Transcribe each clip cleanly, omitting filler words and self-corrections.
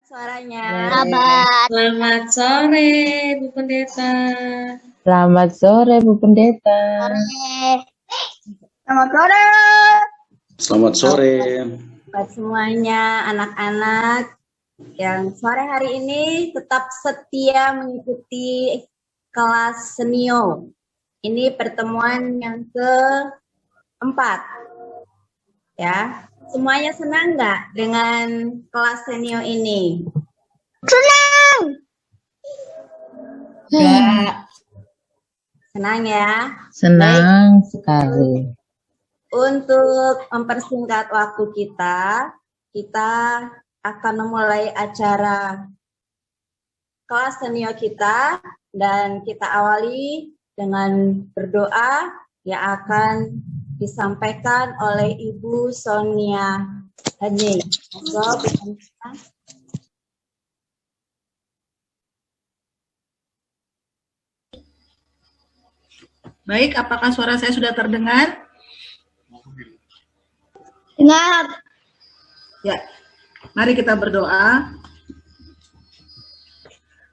Suaranya. Selamat sore, Bu Pendeta. Selamat sore, Bu Pendeta. Selamat sore. Selamat sore. Buat semuanya, anak-anak yang sore hari ini tetap setia mengikuti kelas Senio. Ini pertemuan yang keempat. Ya, semuanya senang nggak dengan kelas Senio ini? Senang. Senang ya? Senang sekali. Untuk mempersingkat waktu kita akan memulai acara kelas Senio kita dan kita awali dengan berdoa yang akan disampaikan oleh Ibu Sonia Hanye. Baik, apakah suara saya sudah terdengar? Dengar. Ya, mari kita berdoa.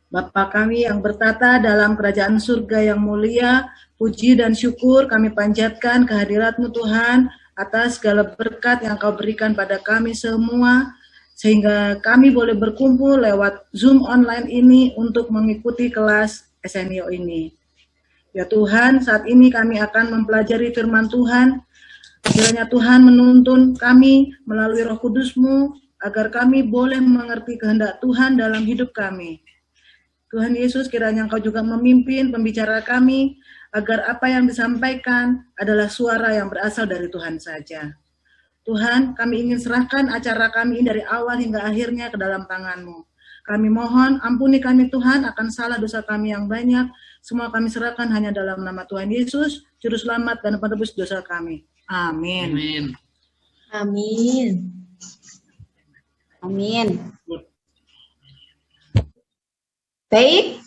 Bapa kami yang bertata dalam kerajaan surga yang mulia, puji dan syukur kami panjatkan kehadirat-Mu Tuhan atas segala berkat yang Kau berikan pada kami semua, sehingga kami boleh berkumpul lewat Zoom online ini untuk mengikuti kelas SNIO ini. Ya Tuhan, saat ini kami akan mempelajari firman Tuhan. Kiranya Tuhan menuntun kami melalui Roh Kudus-Mu agar kami boleh mengerti kehendak Tuhan dalam hidup kami. Tuhan Yesus, kiranya Engkau juga memimpin pembicara kami agar apa yang disampaikan adalah suara yang berasal dari Tuhan saja. Tuhan, kami ingin serahkan acara kami dari awal hingga akhirnya ke dalam tangan-Mu. Kami mohon ampuni kami Tuhan akan salah dosa kami yang banyak. Semua kami serahkan hanya dalam nama Tuhan Yesus, Juru Selamat dan Penebus dosa kami. Amin. Amin. Amin. Amin. Baik.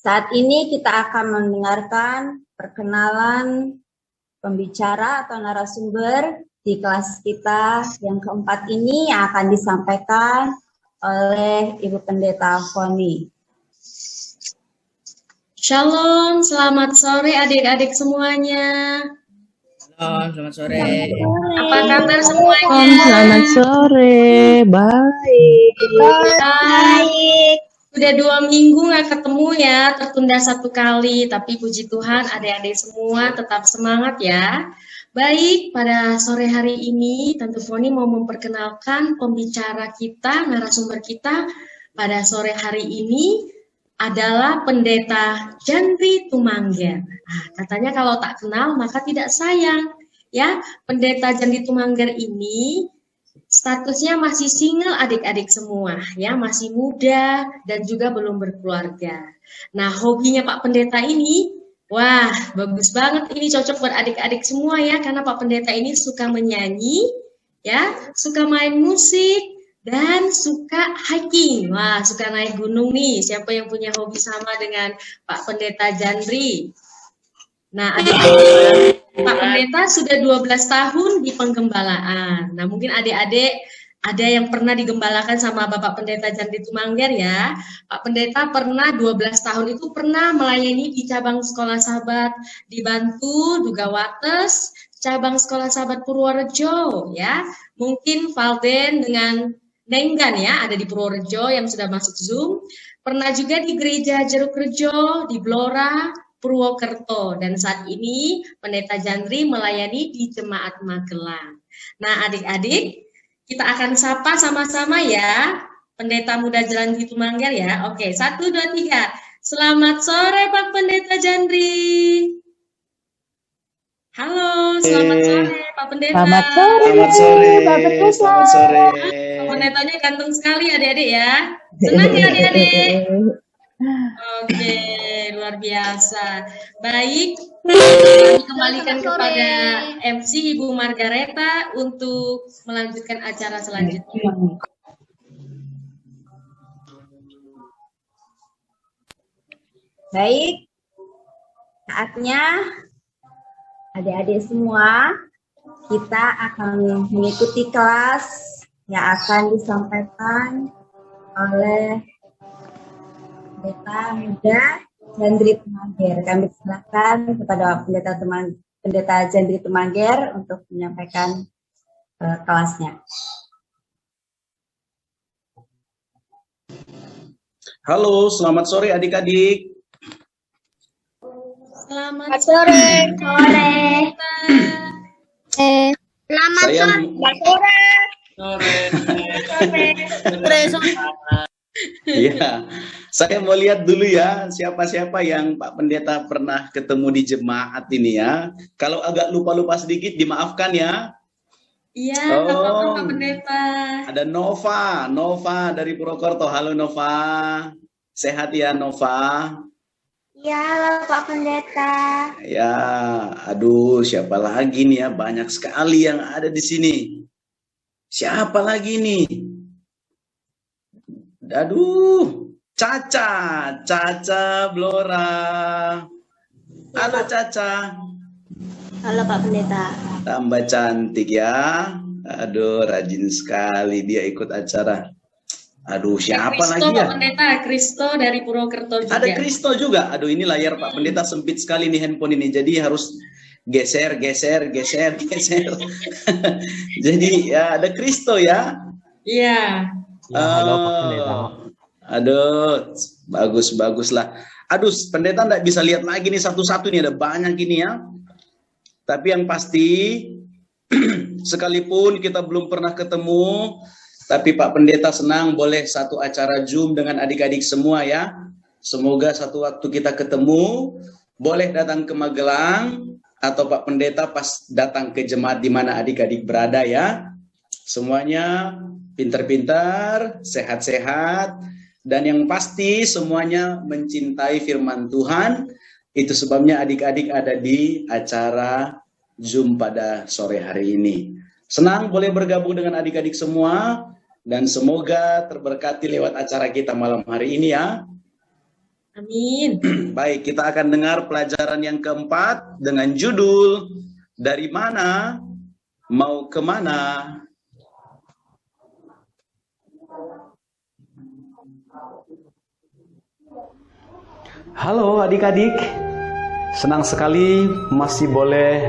Saat ini kita akan mendengarkan perkenalan pembicara atau narasumber di kelas kita yang keempat ini yang akan disampaikan oleh Ibu Pendeta Foni. Shalom, selamat sore adik-adik semuanya. Shalom, selamat sore. Apa kabar semuanya? Selamat sore, baik. Baik. Udah 2 minggu nggak ketemu ya, tertunda 1 kali. Tapi puji Tuhan adik-adik semua tetap semangat ya. Baik, pada sore hari ini Tante Foni mau memperkenalkan pembicara kita, narasumber kita pada sore hari ini adalah Pendeta Jandri Tumangger. Nah, katanya kalau tak kenal maka tidak sayang. Ya, Pendeta Jandri Tumangger ini statusnya masih single adik-adik semua, ya, masih muda dan juga belum berkeluarga. Nah, hobinya Pak Pendeta ini, wah, bagus banget, ini cocok buat adik-adik semua ya, karena Pak Pendeta ini suka menyanyi, ya, suka main musik, dan suka hiking. Wah, suka naik gunung nih. Siapa yang punya hobi sama dengan Pak Pendeta Jandri? Nah, adik-adik, Pak Pendeta sudah 12 tahun di penggembalaan. Nah, mungkin adik-adik ada yang pernah digembalakan sama Bapak Pendeta Jandri Tumangger ya. Pak Pendeta pernah 12 tahun itu pernah melayani di cabang sekolah sahabat di Bantu, juga Wates, cabang sekolah sahabat Purworejo ya. Mungkin Valden dengan Nenggan ya, ada di Purworejo yang sudah masuk Zoom. Pernah juga di Gereja Jeruk Rejo, di Blora, Purwokerto. Dan saat ini Pendeta Jandri melayani di Jemaat Magelang. Nah adik-adik, kita akan sapa sama-sama ya, Pendeta Muda Jandri Tumangger ya. Oke, 1, 2, 3. Selamat sore Pak Pendeta Jandri. Halo, selamat sore Pak Pendeta. Selamat sore. Selamat sore. Pak Pendeta. Selamat sore. Pendetanya ganteng sekali adik-adik ya. Senang ya adik-adik? Oke, luar biasa. Baik, kami kembalikan kepada MC Ibu Margareta untuk melanjutkan acara selanjutnya. Baik, saatnya adik-adik semua kita akan mengikuti kelas yang akan disampaikan oleh Pendeta Muda Jandri Tumangger. Kami silakan kepada Pendeta Jandri Tumangger untuk menyampaikan kelasnya. Halo, selamat sore adik-adik. Selamat Sore. Selamat sore. Iya, saya mau lihat dulu ya siapa-siapa yang Pak Pendeta pernah ketemu di jemaat ini ya. Kalau agak lupa-lupa sedikit dimaafkan ya. Iya, nggak apa-apa Pak Pendeta. Ada Nova dari Purwokerto. Halo Nova, sehat ya Nova? Ya, halo Pak Pendeta. Ya, aduh siapa lagi nih ya, banyak sekali yang ada di sini. Siapa lagi nih? Aduh, Caca Blora. Halo Caca. Halo Pak Pendeta. Tambah cantik ya. Aduh, rajin sekali dia ikut acara. Aduh, siapa Kristo, lagi ya? Pak Pendeta, Kristo dari Purwokerto juga. Ada Kristo juga. Aduh, ini layar Pak Pendeta sempit sekali nih handphone ini. Jadi harus geser. Jadi ya ada Kristo ya. Iya. Halo Pak Pendeta. Aduh, bagus lah. Aduh, Pendeta nggak bisa lihat lagi nih satu-satu nih, ada banyak ini ya. Tapi yang pasti, sekalipun kita belum pernah ketemu, tapi Pak Pendeta senang boleh satu acara Zoom dengan adik-adik semua ya. Semoga satu waktu kita ketemu, boleh datang ke Magelang, atau Pak Pendeta pas datang ke jemaat di mana adik-adik berada ya. Semuanya pintar-pintar, sehat-sehat, dan yang pasti semuanya mencintai firman Tuhan. Itu sebabnya adik-adik ada di acara Zoom pada sore hari ini. Senang boleh bergabung dengan adik-adik semua, dan semoga terberkati lewat acara kita malam hari ini ya. Amin. Baik, kita akan dengar pelajaran yang keempat dengan judul Dari Mana Mau Kemana. Halo adik-adik, senang sekali masih boleh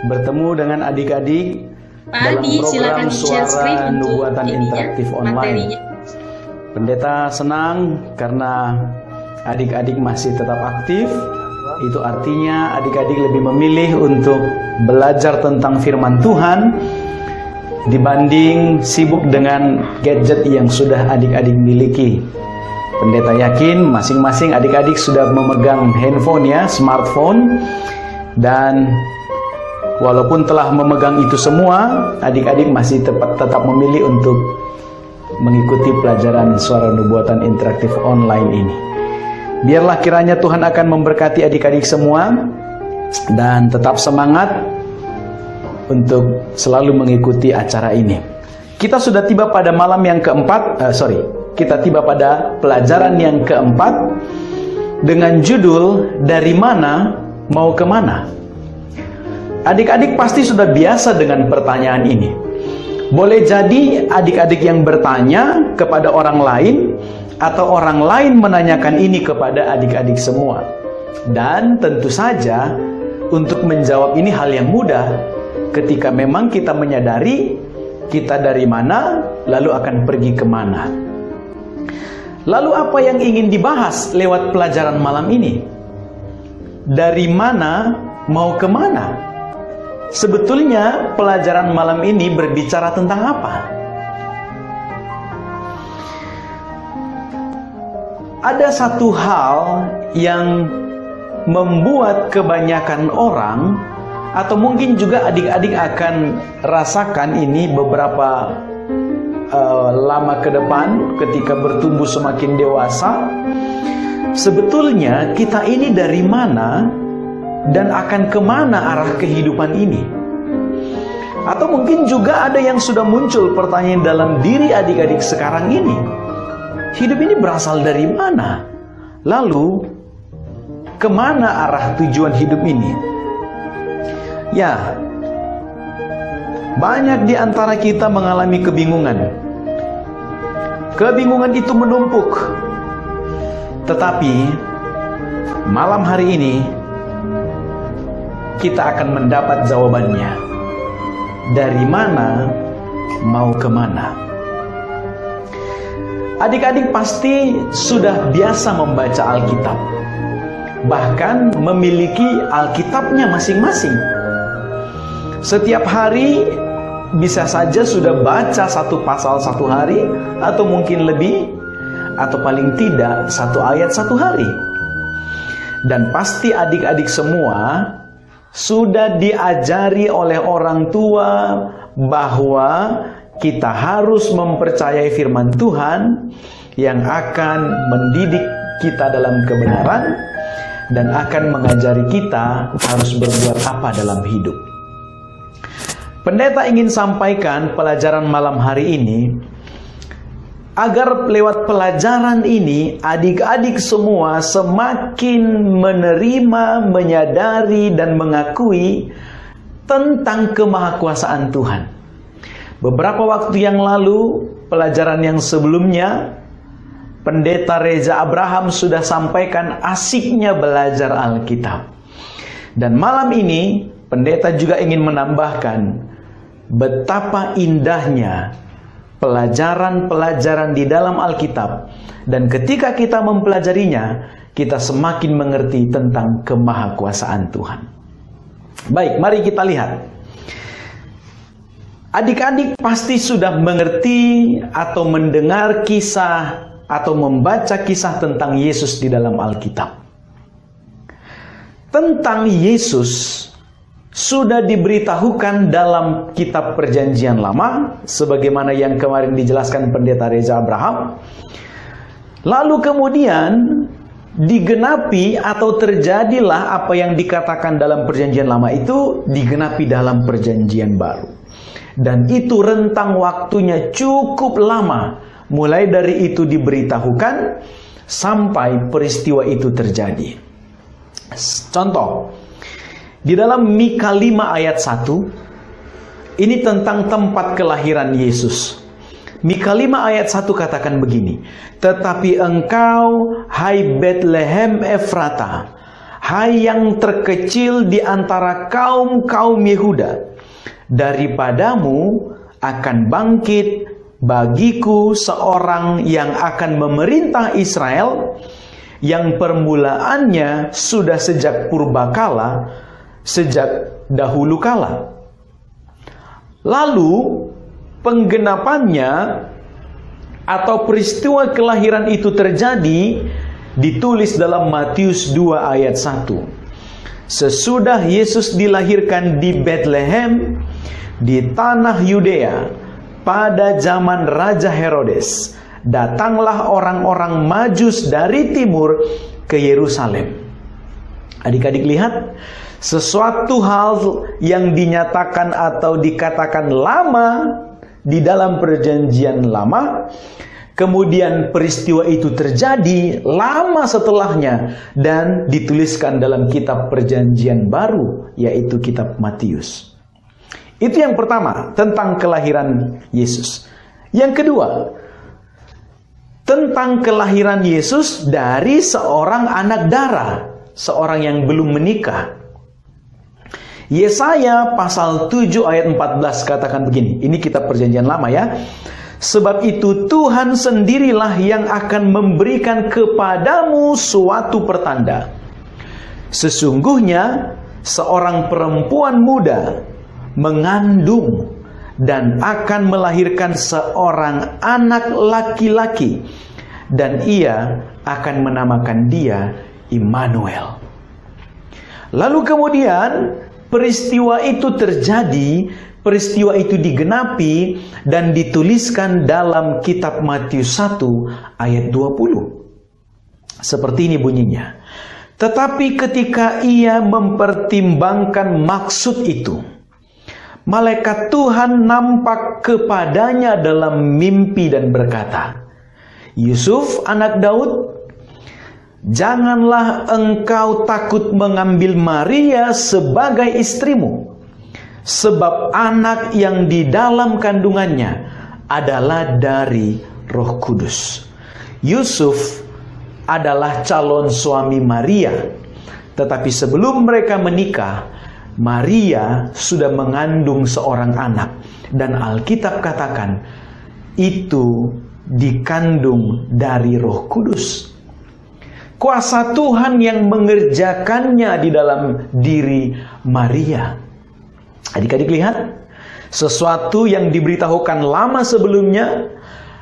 bertemu dengan adik-adik dalam Adi, program Suara Nubuatan Interaktif Online. materinya. Pendeta senang karena adik-adik masih tetap aktif. Itu artinya adik-adik lebih memilih untuk belajar tentang firman Tuhan dibanding sibuk dengan gadget yang sudah adik-adik miliki. Pendeta yakin masing-masing adik-adik sudah memegang handphone ya, smartphone, dan walaupun telah memegang itu semua, adik-adik masih tetap memilih untuk mengikuti pelajaran Suara Nubuatan Interaktif Online ini. Biarlah kiranya Tuhan akan memberkati adik-adik semua dan tetap semangat untuk selalu mengikuti acara ini. Kita sudah tiba pada malam yang keempat, kita tiba pada pelajaran yang keempat dengan judul Dari Mana Mau Kemana. Adik-adik pasti sudah biasa dengan pertanyaan ini. Boleh jadi adik-adik yang bertanya kepada orang lain, atau orang lain menanyakan ini kepada adik-adik semua. Dan tentu saja untuk menjawab ini hal yang mudah ketika memang kita menyadari kita dari mana, lalu akan pergi kemana. Lalu apa yang ingin dibahas lewat pelajaran malam ini? Dari mana mau kemana? Sebetulnya pelajaran malam ini berbicara tentang apa? Ada satu hal yang membuat kebanyakan orang, atau mungkin juga adik-adik akan rasakan ini beberapa lama ke depan ketika bertumbuh semakin dewasa. Sebetulnya kita ini dari mana dan akan kemana arah kehidupan ini? Atau mungkin juga ada yang sudah muncul pertanyaan dalam diri adik-adik sekarang ini. Hidup ini berasal dari mana? Lalu kemana arah tujuan hidup ini? Ya, Banyak di antara kita mengalami kebingungan. Kebingungan itu menumpuk. Tetapi malam hari ini kita akan mendapat jawabannya. Dari mana mau kemana? Adik-adik pasti sudah biasa membaca Alkitab. Bahkan memiliki Alkitabnya masing-masing. Setiap hari bisa saja sudah baca satu pasal satu hari, atau mungkin lebih, atau paling tidak satu ayat satu hari. Dan pasti adik-adik semua sudah diajari oleh orang tua bahwa kita harus mempercayai firman Tuhan yang akan mendidik kita dalam kebenaran dan akan mengajari kita harus berbuat apa dalam hidup. Pendeta ingin sampaikan pelajaran malam hari ini agar lewat pelajaran ini adik-adik semua semakin menerima, menyadari dan mengakui tentang kemahakuasaan Tuhan. Beberapa waktu yang lalu, pelajaran yang sebelumnya, Pendeta Reza Abraham sudah sampaikan asiknya belajar Alkitab. Dan malam ini pendeta juga ingin menambahkan betapa indahnya pelajaran-pelajaran di dalam Alkitab. Dan ketika kita mempelajarinya, kita semakin mengerti tentang kemahakuasaan Tuhan. Baik, mari kita lihat. Adik-adik pasti sudah mengerti atau mendengar kisah atau membaca kisah tentang Yesus di dalam Alkitab. Tentang Yesus sudah diberitahukan dalam kitab Perjanjian Lama, sebagaimana yang kemarin dijelaskan Pendeta Reza Abraham. Lalu kemudian digenapi atau terjadilah apa yang dikatakan dalam Perjanjian Lama itu digenapi dalam Perjanjian Baru. Dan itu rentang waktunya cukup lama, mulai dari itu diberitahukan sampai peristiwa itu terjadi. Contoh, di dalam Mika 5 ayat 1, ini tentang tempat kelahiran Yesus. Mika 5 ayat 1 katakan begini, "Tetapi engkau, hai Bethlehem Efrata, hai yang terkecil di antara kaum-kaum Yehuda, daripadamu akan bangkit bagiku seorang yang akan memerintah Israel, yang permulaannya sudah sejak purbakala, sejak dahulu kala." Lalu penggenapannya atau peristiwa kelahiran itu terjadi ditulis dalam Matius 2 ayat 1. Sesudah Yesus dilahirkan di Bethlehem di tanah Yudea pada zaman Raja Herodes, datanglah orang-orang Majus dari timur ke Yerusalem. Adik-adik lihat, sesuatu hal yang dinyatakan atau dikatakan lama di dalam Perjanjian Lama, kemudian peristiwa itu terjadi lama setelahnya dan dituliskan dalam kitab Perjanjian Baru, yaitu kitab Matius. Itu yang pertama, tentang kelahiran Yesus. Yang kedua, tentang kelahiran Yesus dari seorang anak darah, seorang yang belum menikah. Yesaya pasal 7 ayat 14 katakan begini. Ini kitab Perjanjian Lama ya. "Sebab itu Tuhan sendirilah yang akan memberikan kepadamu suatu pertanda. Sesungguhnya seorang perempuan muda mengandung dan akan melahirkan seorang anak laki-laki, dan ia akan menamakan dia Immanuel." Lalu kemudian peristiwa itu terjadi, peristiwa itu digenapi dan dituliskan dalam kitab Matius 1 ayat 20. Seperti ini bunyinya. "Tetapi ketika ia mempertimbangkan maksud itu, malaikat Tuhan nampak kepadanya dalam mimpi dan berkata, 'Yusuf, anak Daud, janganlah engkau takut mengambil Maria sebagai istrimu, sebab anak yang di dalam kandungannya adalah dari Roh Kudus. Yusuf adalah calon suami Maria, tetapi sebelum mereka menikah, Maria sudah mengandung seorang anak, dan Alkitab katakan itu dikandung dari Roh Kudus. Kuasa Tuhan yang mengerjakannya di dalam diri Maria. Adik-adik lihat, sesuatu yang diberitahukan lama sebelumnya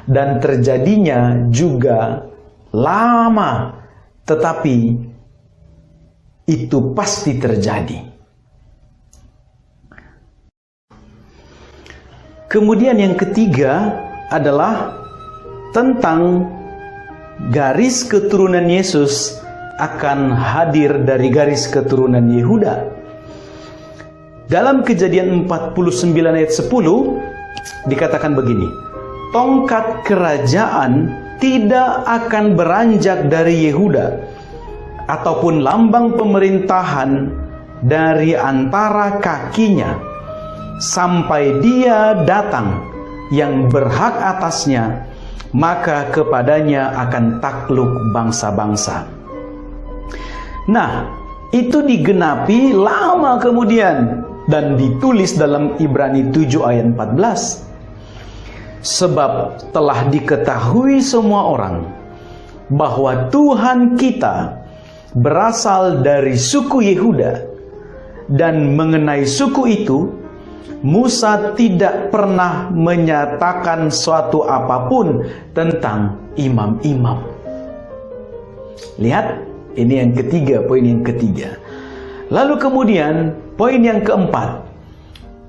dan terjadinya juga lama, tetapi itu pasti terjadi. Kemudian yang ketiga adalah tentang garis keturunan Yesus akan hadir dari garis keturunan Yehuda. Dalam Kejadian 49 ayat 10 dikatakan begini, tongkat kerajaan tidak akan beranjak dari Yehuda, ataupun lambang pemerintahan dari antara kakinya, sampai dia datang yang berhak atasnya, maka kepadanya akan takluk bangsa-bangsa. Nah, itu digenapi lama kemudian dan ditulis dalam Ibrani 7 ayat 14. Sebab telah diketahui semua orang bahwa Tuhan kita berasal dari suku Yehuda, dan mengenai suku itu Musa tidak pernah menyatakan suatu apapun tentang imam-imam. Lihat, ini yang ketiga, poin yang ketiga. Lalu kemudian poin yang keempat,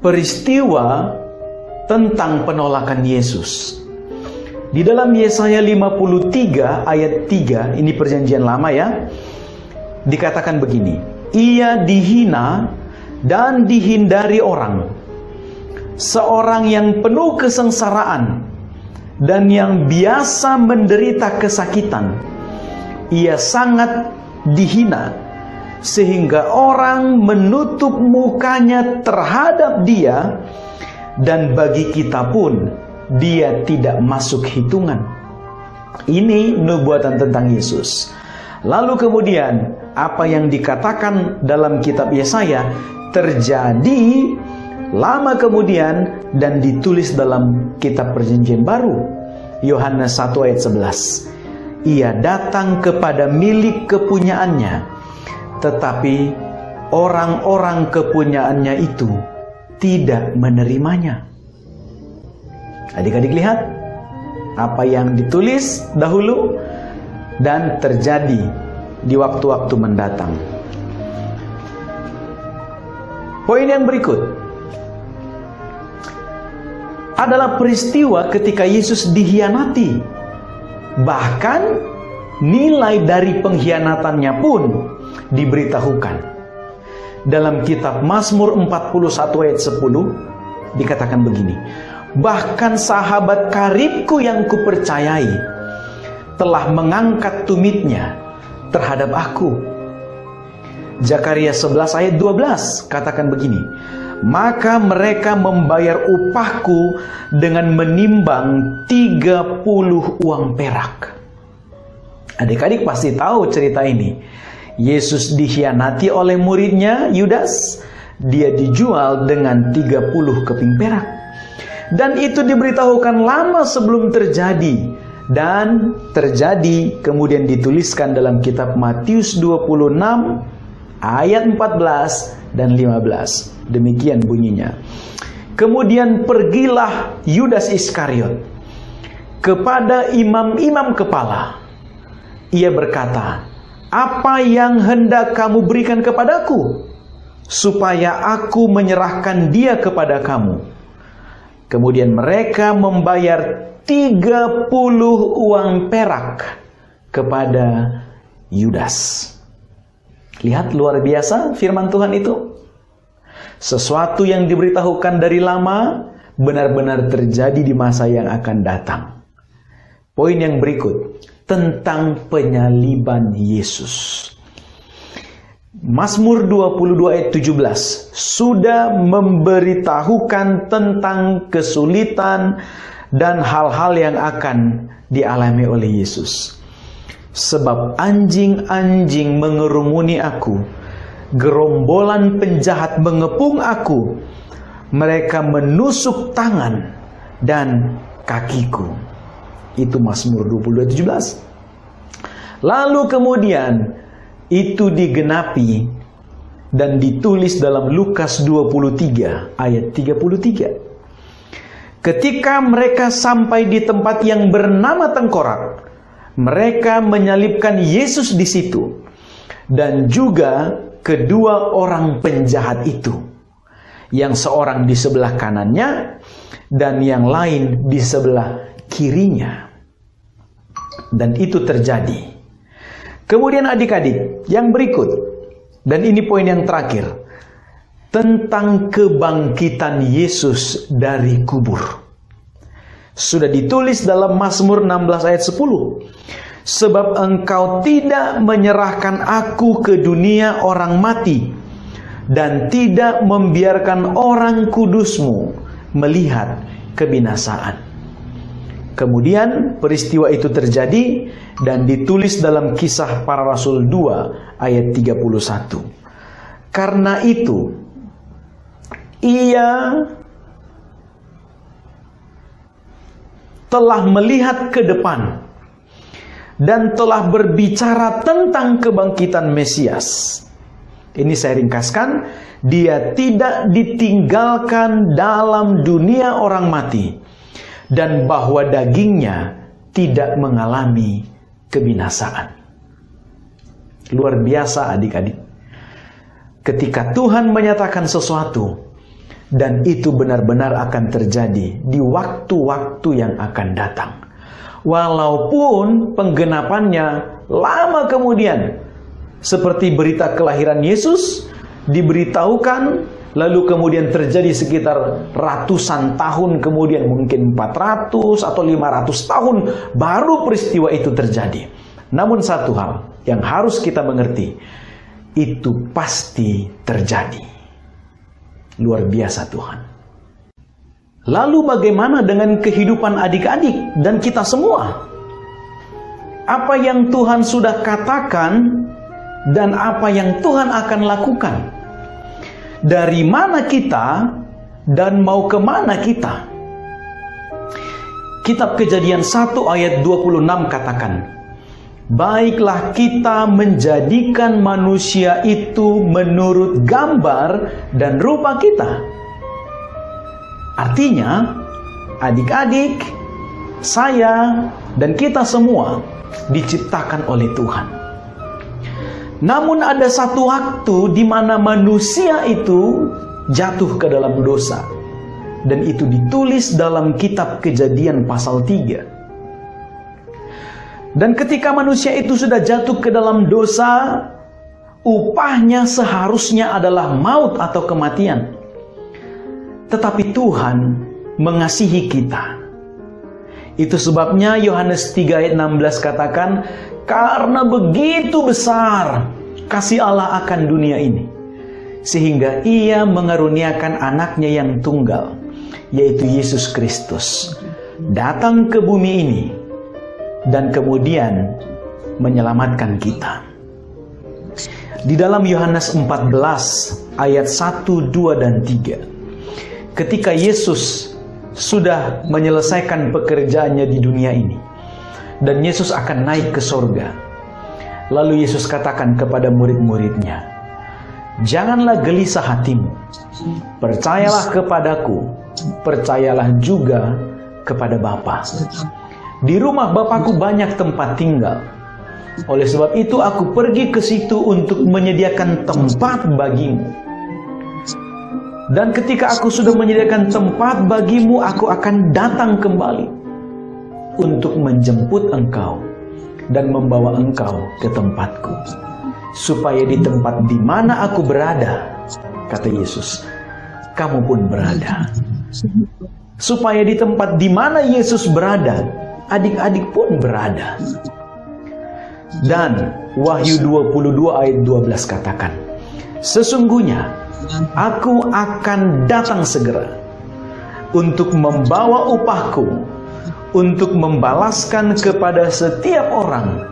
peristiwa tentang penolakan Yesus. Di dalam Yesaya 53 ayat 3, ini perjanjian lama ya, dikatakan begini, ia dihina dan dihindari orang, seorang yang penuh kesengsaraan dan yang biasa menderita kesakitan. Ia sangat dihina sehingga orang menutup mukanya terhadap dia, dan bagi kita pun dia tidak masuk hitungan. Ini nubuatan tentang Yesus. Lalu kemudian apa yang dikatakan dalam kitab Yesaya terjadi lama kemudian dan ditulis dalam kitab Perjanjian Baru. Yohanes 1 ayat 11. Ia datang kepada milik kepunyaannya, tetapi orang-orang kepunyaannya itu tidak menerimanya. Adik-adik lihat apa yang ditulis dahulu dan terjadi di waktu-waktu mendatang. Poin yang berikut adalah peristiwa ketika Yesus dikhianati. Bahkan nilai dari pengkhianatannya pun diberitahukan. Dalam kitab Mazmur 41 ayat 10 dikatakan begini, bahkan sahabat karibku yang kupercayai telah mengangkat tumitnya terhadap aku. Zakaria 11 ayat 12 katakan begini, maka mereka membayar upahku dengan menimbang 30 uang perak. Adik-adik pasti tahu cerita ini. Yesus dikhianati oleh muridnya Yudas. Dia dijual dengan 30 keping perak. Dan itu diberitahukan lama sebelum terjadi. Dan terjadi kemudian dituliskan dalam kitab Matius 26 ayat 14 dan 15. Demikian bunyinya. Kemudian pergilah Yudas Iskariot kepada imam-imam kepala. Ia berkata, apa yang hendak kamu berikan kepadaku, supaya aku menyerahkan dia kepada kamu? Kemudian mereka membayar 30 uang perak kepada Yudas. Lihat luar biasa firman Tuhan itu. Sesuatu yang diberitahukan dari lama benar-benar terjadi di masa yang akan datang. Poin yang berikut tentang penyaliban Yesus. Mazmur 22 ayat 17 sudah memberitahukan tentang kesulitan dan hal-hal yang akan dialami oleh Yesus. Sebab anjing-anjing mengerumuni aku, gerombolan penjahat mengepung aku, mereka menusuk tangan dan kakiku. Itu Mazmur 22 ayat 17. Lalu kemudian itu digenapi dan ditulis dalam Lukas 23 ayat 33. Ketika mereka sampai di tempat yang bernama Tengkorak, mereka menyalibkan Yesus di situ dan juga kedua orang penjahat itu, yang seorang di sebelah kanannya dan yang lain di sebelah kirinya. Dan itu terjadi. Kemudian adik-adik, yang berikut, dan ini poin yang terakhir, tentang kebangkitan Yesus dari kubur. Sudah ditulis dalam Mazmur 16 ayat 10. Sebab engkau tidak menyerahkan aku ke dunia orang mati, dan tidak membiarkan orang kudusmu melihat kebinasaan. Kemudian peristiwa itu terjadi dan ditulis dalam Kisah Para Rasul 2 ayat 31. Karena itu, ia telah melihat ke depan dan telah berbicara tentang kebangkitan Mesias. Ini saya ringkaskan, dia tidak ditinggalkan dalam dunia orang mati, dan bahwa dagingnya tidak mengalami kebinasaan. Luar biasa adik-adik. Ketika Tuhan menyatakan sesuatu, dan itu benar-benar akan terjadi di waktu-waktu yang akan datang. Walaupun penggenapannya lama kemudian, seperti berita kelahiran Yesus diberitahukan, lalu kemudian terjadi sekitar ratusan tahun kemudian, mungkin 400 atau 500 tahun baru peristiwa itu terjadi. Namun satu hal yang harus kita mengerti, itu pasti terjadi. Luar biasa Tuhan. Lalu bagaimana dengan kehidupan adik-adik dan kita semua? Apa yang Tuhan sudah katakan dan apa yang Tuhan akan lakukan? Dari mana kita dan mau kemana kita? Kitab Kejadian 1 ayat 26 katakan, baiklah kita menjadikan manusia itu menurut gambar dan rupa kita. Artinya, adik-adik, saya, dan kita semua diciptakan oleh Tuhan. Namun ada satu waktu di mana manusia itu jatuh ke dalam dosa. Dan itu ditulis dalam kitab Kejadian pasal 3. Dan ketika manusia itu sudah jatuh ke dalam dosa, upahnya seharusnya adalah maut atau kematian. Tetapi Tuhan mengasihi kita. Itu sebabnya Yohanes 3 ayat 16 katakan, karena begitu besar kasih Allah akan dunia ini, sehingga ia mengaruniakan anaknya yang tunggal, yaitu Yesus Kristus, datang ke bumi ini, dan kemudian menyelamatkan kita. Di dalam Yohanes 14 ayat 1, 2, dan 3, ketika Yesus sudah menyelesaikan pekerjaannya di dunia ini, dan Yesus akan naik ke sorga. Lalu Yesus katakan kepada murid-muridnya, janganlah gelisah hatimu, percayalah kepadaku, percayalah juga kepada Bapa. Di rumah Bapakku banyak tempat tinggal. Oleh sebab itu aku pergi ke situ untuk menyediakan tempat bagimu. Dan ketika aku sudah menyediakan tempat bagimu, aku akan datang kembali untuk menjemput engkau dan membawa engkau ke tempatku, supaya di tempat di mana aku berada, kata Yesus, kamu pun berada. Supaya di tempat di mana Yesus berada, adik-adik pun berada. Dan Wahyu 22 ayat 12 katakan, Sesungguhnya aku akan datang segera untuk membawa upahku, untuk membalaskan kepada setiap orang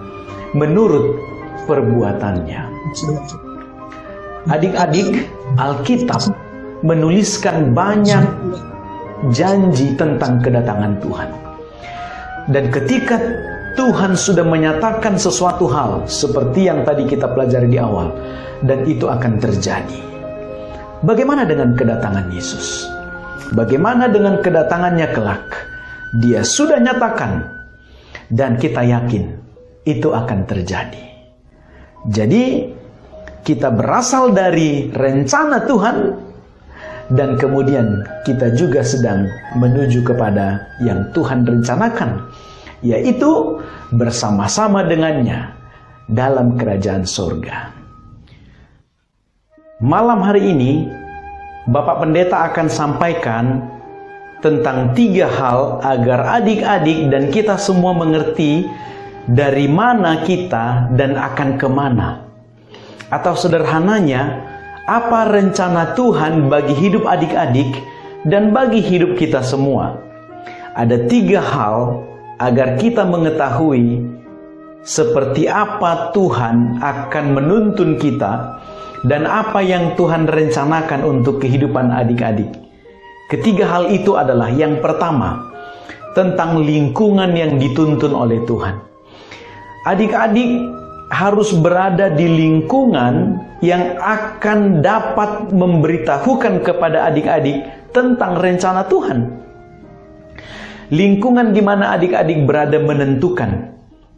menurut perbuatannya. Adik-adik, Alkitab menuliskan banyak janji tentang kedatangan Tuhan. Dan ketika Tuhan sudah menyatakan sesuatu hal seperti yang tadi kita pelajari di awal, dan itu akan terjadi. Bagaimana dengan kedatangan Yesus? Bagaimana dengan kedatangannya kelak? Dia sudah nyatakan dan kita yakin itu akan terjadi. Jadi kita berasal dari rencana Tuhan dan kemudian kita juga sedang menuju kepada yang Tuhan rencanakan, yaitu bersama-sama dengannya dalam kerajaan surga. Malam hari ini Bapak Pendeta akan sampaikan tentang 3 hal agar adik-adik dan kita semua mengerti dari mana kita dan akan kemana. Atau sederhananya, apa rencana Tuhan bagi hidup adik-adik dan bagi hidup kita semua. Ada 3 hal agar kita mengetahui seperti apa Tuhan akan menuntun kita dan apa yang Tuhan rencanakan untuk kehidupan adik-adik. Ketiga hal itu adalah yang pertama, tentang lingkungan yang dituntun oleh Tuhan. Adik-adik harus berada di lingkungan yang akan dapat memberitahukan kepada adik-adik tentang rencana Tuhan. Lingkungan di mana adik-adik berada menentukan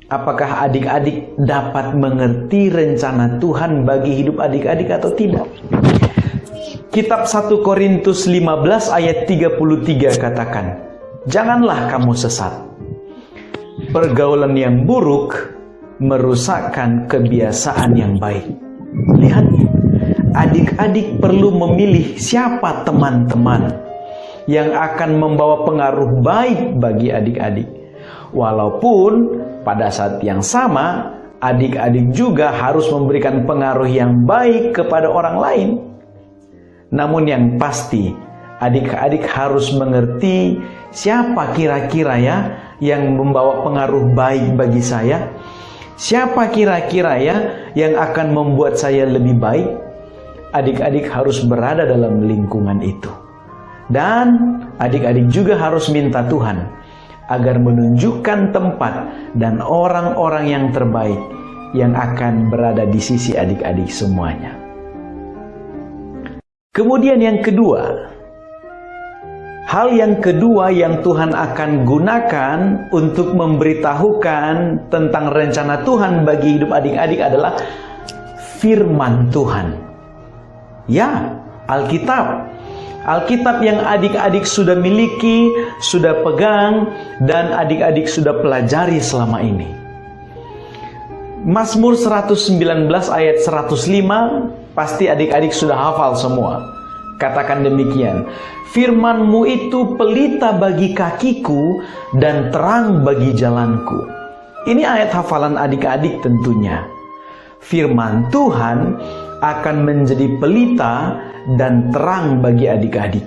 apakah adik-adik dapat mengerti rencana Tuhan bagi hidup adik-adik atau tidak. Kitab 1 Korintus 15 ayat 33 katakan, "Janganlah kamu sesat. Pergaulan yang buruk merusakkan kebiasaan yang baik." Lihat, adik-adik perlu memilih siapa teman-teman yang akan membawa pengaruh baik bagi adik-adik. Walaupun pada saat yang sama, adik-adik juga harus memberikan pengaruh yang baik kepada orang lain. Namun yang pasti, adik-adik harus mengerti siapa kira-kira ya yang membawa pengaruh baik bagi saya. Siapa kira-kira ya yang akan membuat saya lebih baik. Adik-adik harus berada dalam lingkungan itu. Dan adik-adik juga harus minta Tuhan agar menunjukkan tempat dan orang-orang yang terbaik yang akan berada di sisi adik-adik semuanya. Kemudian yang kedua, hal yang kedua yang Tuhan akan gunakan untuk memberitahukan tentang rencana Tuhan bagi hidup adik-adik adalah firman Tuhan. Ya, Alkitab. Alkitab yang adik-adik sudah miliki, sudah pegang, dan adik-adik sudah pelajari selama ini. Mazmur 119 ayat 105, pasti adik-adik sudah hafal semua. Katakan demikian, "Firman-Mu itu pelita bagi kakiku dan terang bagi jalanku." Ini ayat hafalan adik-adik tentunya. Firman Tuhan akan menjadi pelita dan terang bagi adik-adik.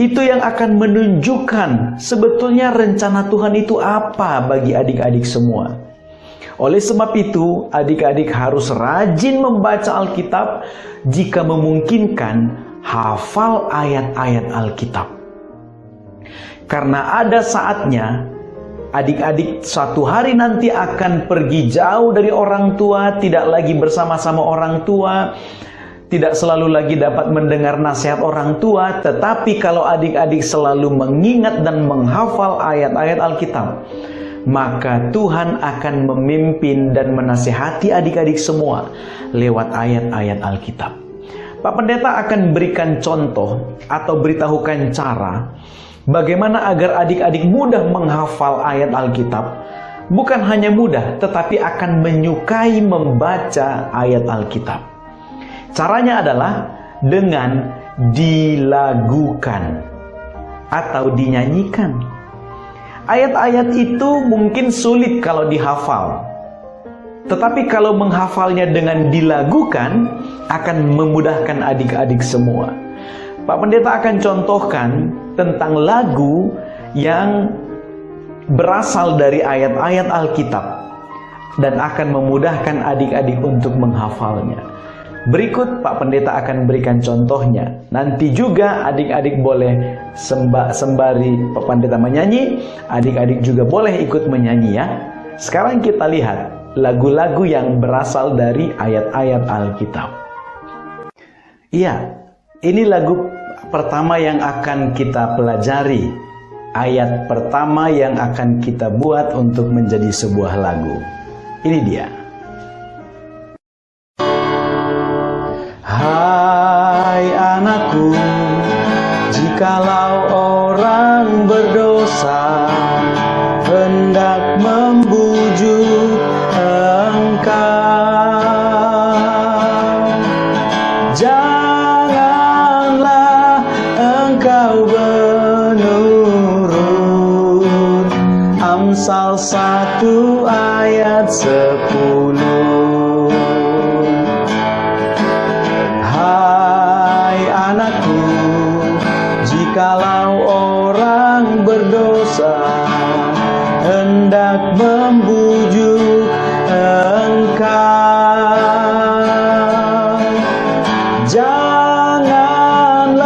Itu yang akan menunjukkan sebetulnya rencana Tuhan itu apa bagi adik-adik semua. Oleh sebab itu, adik-adik harus rajin membaca Alkitab, jika memungkinkan hafal ayat-ayat Alkitab. Karena ada saatnya adik-adik suatu hari nanti akan pergi jauh dari orang tua, tidak lagi bersama-sama orang tua, tidak selalu lagi dapat mendengar nasihat orang tua. Tetapi kalau adik-adik selalu mengingat dan menghafal ayat-ayat Alkitab, maka Tuhan akan memimpin dan menasihati adik-adik semua lewat ayat-ayat Alkitab. Pak Pendeta akan berikan contoh atau beritahukan cara bagaimana agar adik-adik mudah menghafal ayat Alkitab. Bukan hanya mudah, tetapi akan menyukai membaca ayat Alkitab. Caranya adalah dengan dilagukan atau dinyanyikan. Ayat-ayat itu mungkin sulit kalau dihafal. Tetapi kalau menghafalnya dengan dilagukan, akan memudahkan adik-adik semua. Pak Pendeta akan contohkan tentang lagu yang berasal dari ayat-ayat Alkitab dan akan memudahkan adik-adik untuk menghafalnya. Berikut Pak Pendeta akan berikan contohnya. Nanti juga adik-adik boleh sembari Pak Pendeta menyanyi, adik-adik juga boleh ikut menyanyi ya. Sekarang kita lihat lagu-lagu yang berasal dari ayat-ayat Alkitab. Iya, ini lagu pertama yang akan kita pelajari. Ayat pertama yang akan kita buat untuk menjadi sebuah lagu. Ini dia. Hai anakku, jikalau orang berdosa hendak membujuk engkau, janganlah engkau menurut. Amsal 1 ayat 10. Hai anakku, jikalau orang berdosa hendak membujuk engkau, janganlah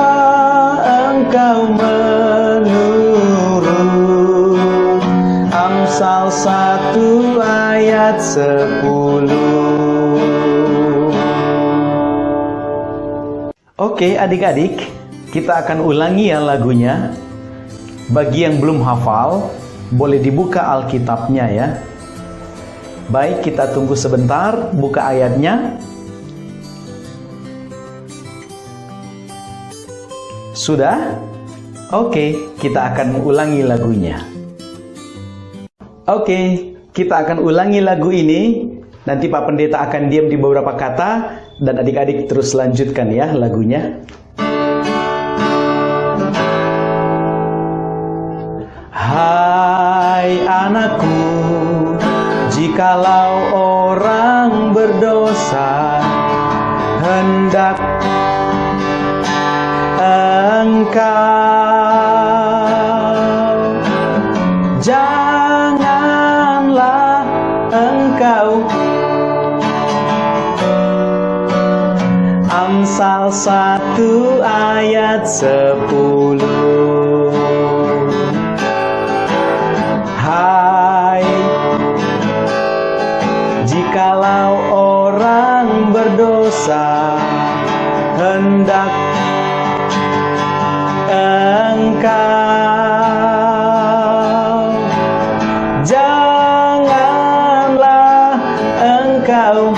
engkau menurut. Amsal 1 ayat 10. Oke adik-adik, kita akan ulangi ya lagunya. Bagi yang belum hafal, boleh dibuka Alkitabnya ya. Baik, kita tunggu sebentar, buka ayatnya. Sudah? Oke, kita akan ulangi lagunya. Oke, kita akan ulangi lagu ini. Nanti Pak Pendeta akan diam di beberapa kata dan adik-adik terus lanjutkan ya lagunya. Hai anakku, jikalau orang berdosa hendak engkau, janganlah engkau. Amsal 1 ayat 10. Hai, jikalau orang berdosa hendak engkau, janganlah engkau.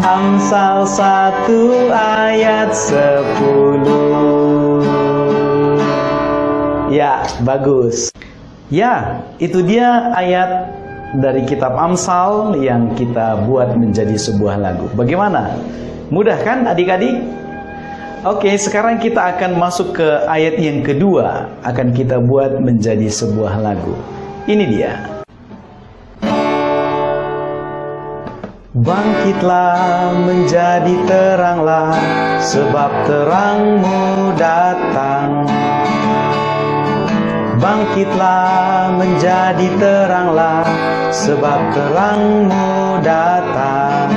Amsal 1 ayat 10. Ya, bagus. Ya, itu dia ayat dari kitab Amsal yang kita buat menjadi sebuah lagu. Bagaimana? Mudah kan adik-adik? Oke, sekarang kita akan masuk ke ayat yang kedua. Akan kita buat menjadi sebuah lagu. Ini dia. Bangkitlah menjadi teranglah, sebab terangmu datang. Bangkitlah menjadi teranglah, sebab terangmu datang.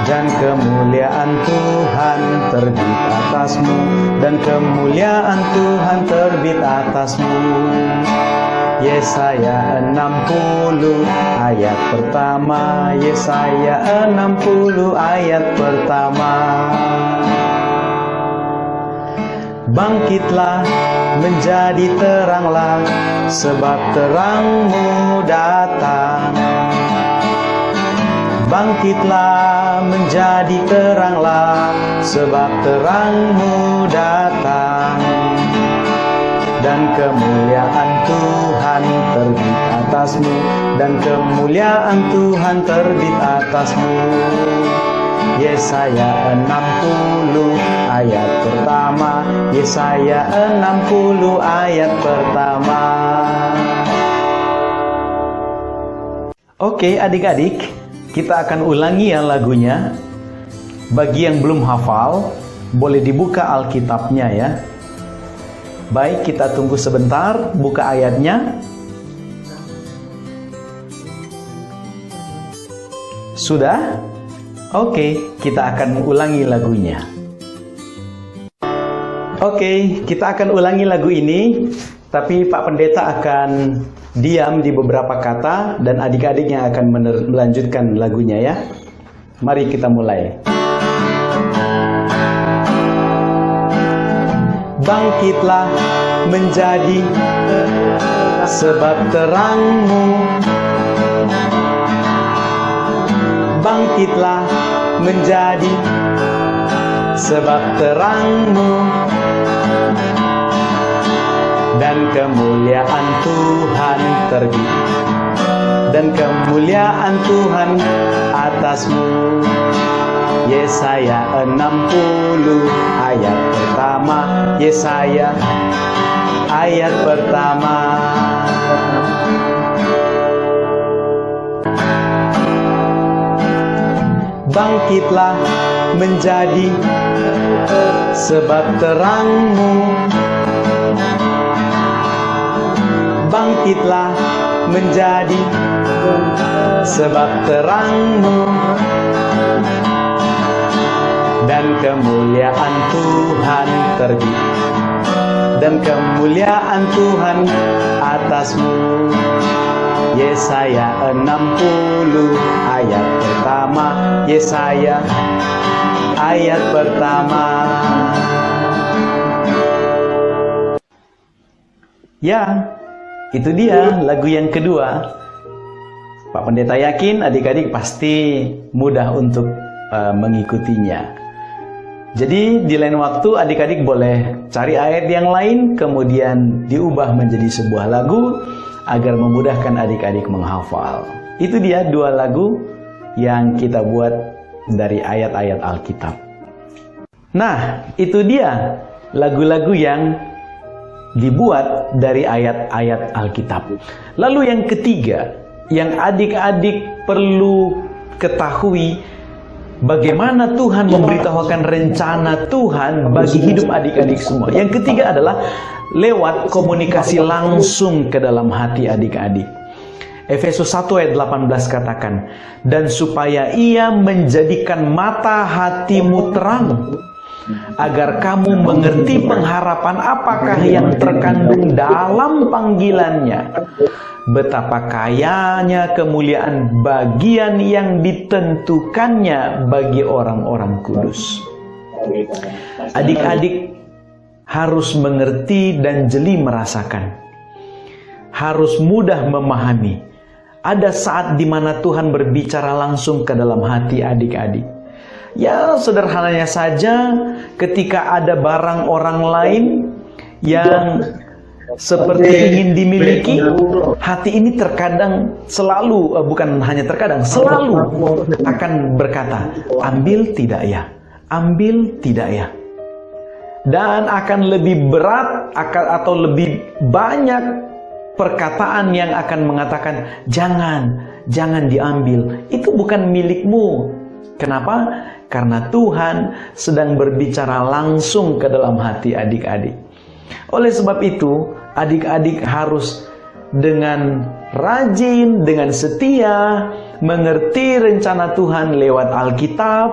Dan kemuliaan Tuhan terbit atasmu, dan kemuliaan Tuhan terbit atasmu. Yesaya 60 ayat pertama. Yesaya 60 ayat pertama. Bangkitlah menjadi teranglah, sebab terangmu datang. Bangkitlah menjadi teranglah, sebab terangmu datang. Dan kemuliaan Tuhan terbit atasmu, dan kemuliaan Tuhan terbit atasmu. Yesaya 60 ayat pertama. Yesaya 60 ayat pertama. Oke, adik-adik, kita akan ulangi ya lagunya. Bagi yang belum hafal, boleh dibuka Alkitabnya ya. Baik, kita tunggu sebentar, buka ayatnya. Sudah? Oke, kita akan ulangi lagunya. Oke, kita akan ulangi lagu ini, tapi Pak Pendeta akan diam di beberapa kata dan adik-adik yang akan melanjutkan lagunya ya. Mari kita mulai. Bangkitlah menjadi sebab terangmu. Bangkitlah menjadi sebab terangmu. Dan kemuliaan Tuhan terbit, dan kemuliaan Tuhan atasmu. Yesaya 60 ayat pertama. Yesaya ayat pertama. Bangkitlah menjadi sebab terangmu. Bangkitlah menjadi sebab terangmu. Dan kemuliaan Tuhan terbit, dan kemuliaan Tuhan atasmu. Yesaya 60 ayat pertama. Yesaya ayat pertama. Ya, itu dia lagu yang kedua. Pak Pendeta yakin adik-adik pasti mudah untuk mengikutinya. Jadi di lain waktu adik-adik boleh cari ayat yang lain, kemudian diubah menjadi sebuah lagu agar memudahkan adik-adik menghafal. Itu dia dua lagu yang kita buat dari ayat-ayat Alkitab. Nah, itu dia lagu-lagu yang dibuat dari ayat-ayat Alkitab. Lalu yang ketiga, yang adik-adik perlu ketahui, bagaimana Tuhan memberitahukan rencana Tuhan bagi hidup adik-adik semua. Yang ketiga adalah lewat komunikasi langsung ke dalam hati adik-adik. Efesus 1 ayat 18 katakan, dan supaya ia menjadikan mata hatimu terang, agar kamu mengerti pengharapan apakah yang terkandung dalam panggilannya, betapa kayanya kemuliaan bagian yang ditentukannya bagi orang-orang kudus. Adik-adik harus mengerti dan jeli merasakan, harus mudah memahami. Ada saat di mana Tuhan berbicara langsung ke dalam hati adik-adik. Ya, sederhananya saja, ketika ada barang orang lain yang seperti ingin dimiliki, hati ini terkadang selalu, bukan hanya terkadang, selalu akan berkata, ambil tidak ya, ambil tidak ya. Dan akan lebih berat atau lebih banyak perkataan yang akan mengatakan, jangan diambil, itu bukan milikmu. Kenapa? Karena Tuhan sedang berbicara langsung ke dalam hati adik-adik. Oleh sebab itu, adik-adik harus dengan rajin, dengan setia, mengerti rencana Tuhan lewat Alkitab,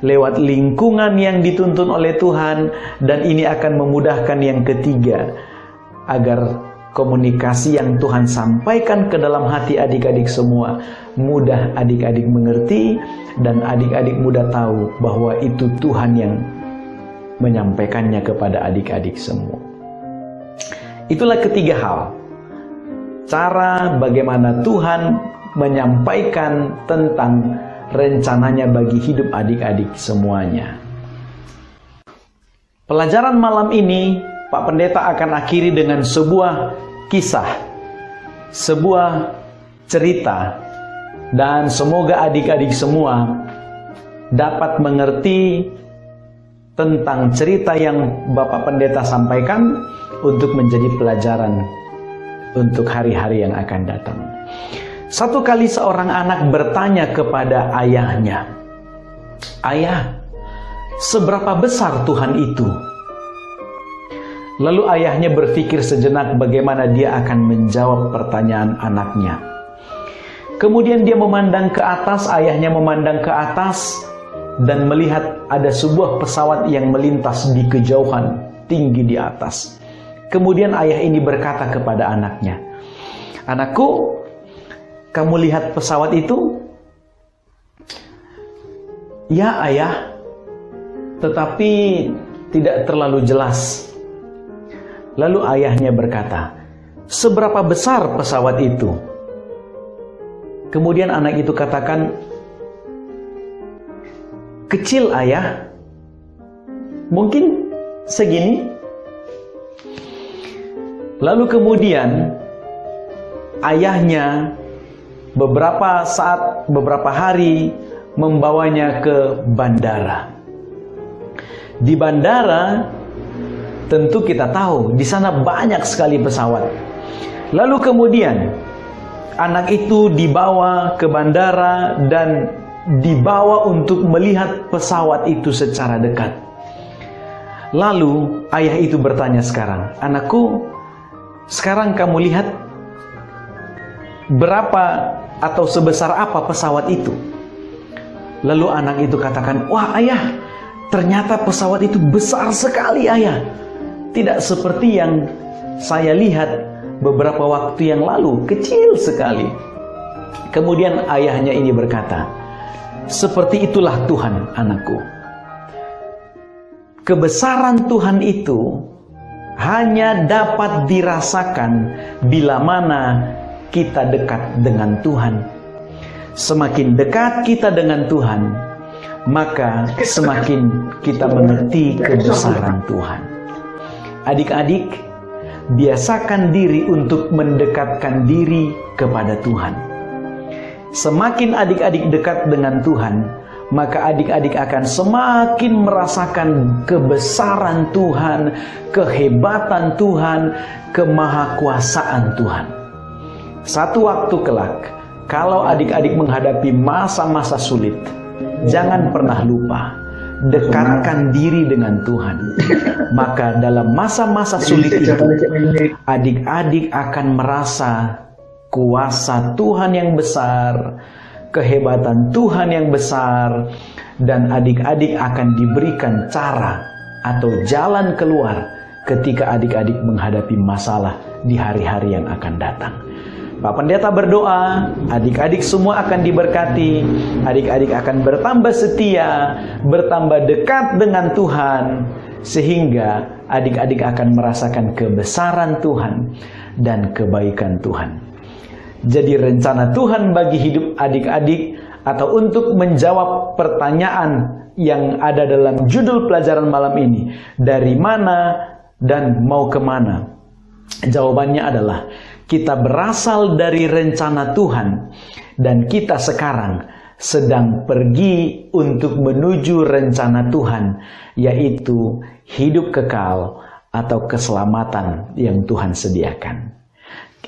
lewat lingkungan yang dituntun oleh Tuhan, dan ini akan memudahkan yang ketiga, agar komunikasi yang Tuhan sampaikan ke dalam hati adik-adik semua mudah adik-adik mengerti, dan adik-adik mudah tahu bahwa itu Tuhan yang menyampaikannya kepada adik-adik semua. Itulah ketiga hal, cara bagaimana Tuhan menyampaikan tentang rencananya bagi hidup adik-adik semuanya. Pelajaran malam ini Pak Pendeta akan akhiri dengan sebuah kisah, sebuah cerita, dan semoga adik-adik semua dapat mengerti tentang cerita yang Bapak Pendeta sampaikan untuk menjadi pelajaran untuk hari-hari yang akan datang. Satu kali seorang anak bertanya kepada ayahnya, "Ayah, seberapa besar Tuhan itu?" Lalu ayahnya berpikir sejenak bagaimana dia akan menjawab pertanyaan anaknya. Kemudian dia memandang ke atas, ayahnya memandang ke atas dan melihat ada sebuah pesawat yang melintas di kejauhan tinggi di atas. Kemudian ayah ini berkata kepada anaknya, "Anakku, kamu lihat pesawat itu?" "Ya ayah, tetapi tidak terlalu jelas." Lalu ayahnya berkata, "Seberapa besar pesawat itu?" Kemudian anak itu katakan, "Kecil ayah, mungkin segini." Lalu kemudian ayahnya beberapa hari membawanya ke bandara. Di bandara tentu kita tahu di sana banyak sekali pesawat. Lalu kemudian anak itu dibawa ke bandara dan dibawa untuk melihat pesawat itu secara dekat. Lalu ayah itu bertanya sekarang, "Anakku, sekarang kamu lihat berapa atau sebesar apa pesawat itu?" Lalu anak itu katakan, "Wah ayah, ternyata pesawat itu besar sekali ayah. Tidak seperti yang saya lihat beberapa waktu yang lalu, kecil sekali." Kemudian ayahnya ini berkata, "Seperti itulah Tuhan, anakku. Kebesaran Tuhan itu hanya dapat dirasakan bila mana kita dekat dengan Tuhan. Semakin dekat kita dengan Tuhan, maka semakin kita mengerti kebesaran Tuhan." Adik-adik, biasakan diri untuk mendekatkan diri kepada Tuhan. Semakin adik-adik dekat dengan Tuhan, maka adik-adik akan semakin merasakan kebesaran Tuhan, kehebatan Tuhan, kemahakuasaan Tuhan. Satu waktu kelak, kalau adik-adik menghadapi masa-masa sulit, jangan pernah lupa, dekatkan diri dengan Tuhan. Maka dalam masa-masa sulit itu, adik-adik akan merasa kuasa Tuhan yang besar, kehebatan Tuhan yang besar, dan adik-adik akan diberikan cara atau jalan keluar ketika adik-adik menghadapi masalah di hari-hari yang akan datang. Pak Pendeta berdoa, adik-adik semua akan diberkati, adik-adik akan bertambah setia, bertambah dekat dengan Tuhan, sehingga adik-adik akan merasakan kebesaran Tuhan dan kebaikan Tuhan. Jadi rencana Tuhan bagi hidup adik-adik, atau untuk menjawab pertanyaan yang ada dalam judul pelajaran malam ini, dari mana dan mau kemana? Jawabannya adalah, kita berasal dari rencana Tuhan dan kita sekarang sedang pergi untuk menuju rencana Tuhan, yaitu hidup kekal atau keselamatan yang Tuhan sediakan.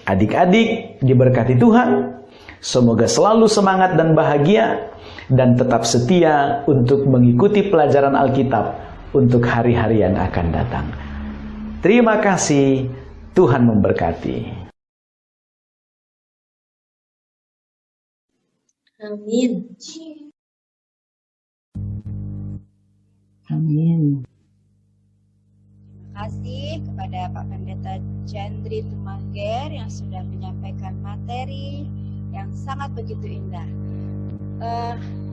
Adik-adik diberkati Tuhan, semoga selalu semangat dan bahagia dan tetap setia untuk mengikuti pelajaran Alkitab untuk hari-hari yang akan datang. Terima kasih, Tuhan memberkati. Amin. Amin. Terima kasih kepada Pak Pendeta Jandri Tumangger yang sudah menyampaikan materi yang sangat begitu indah.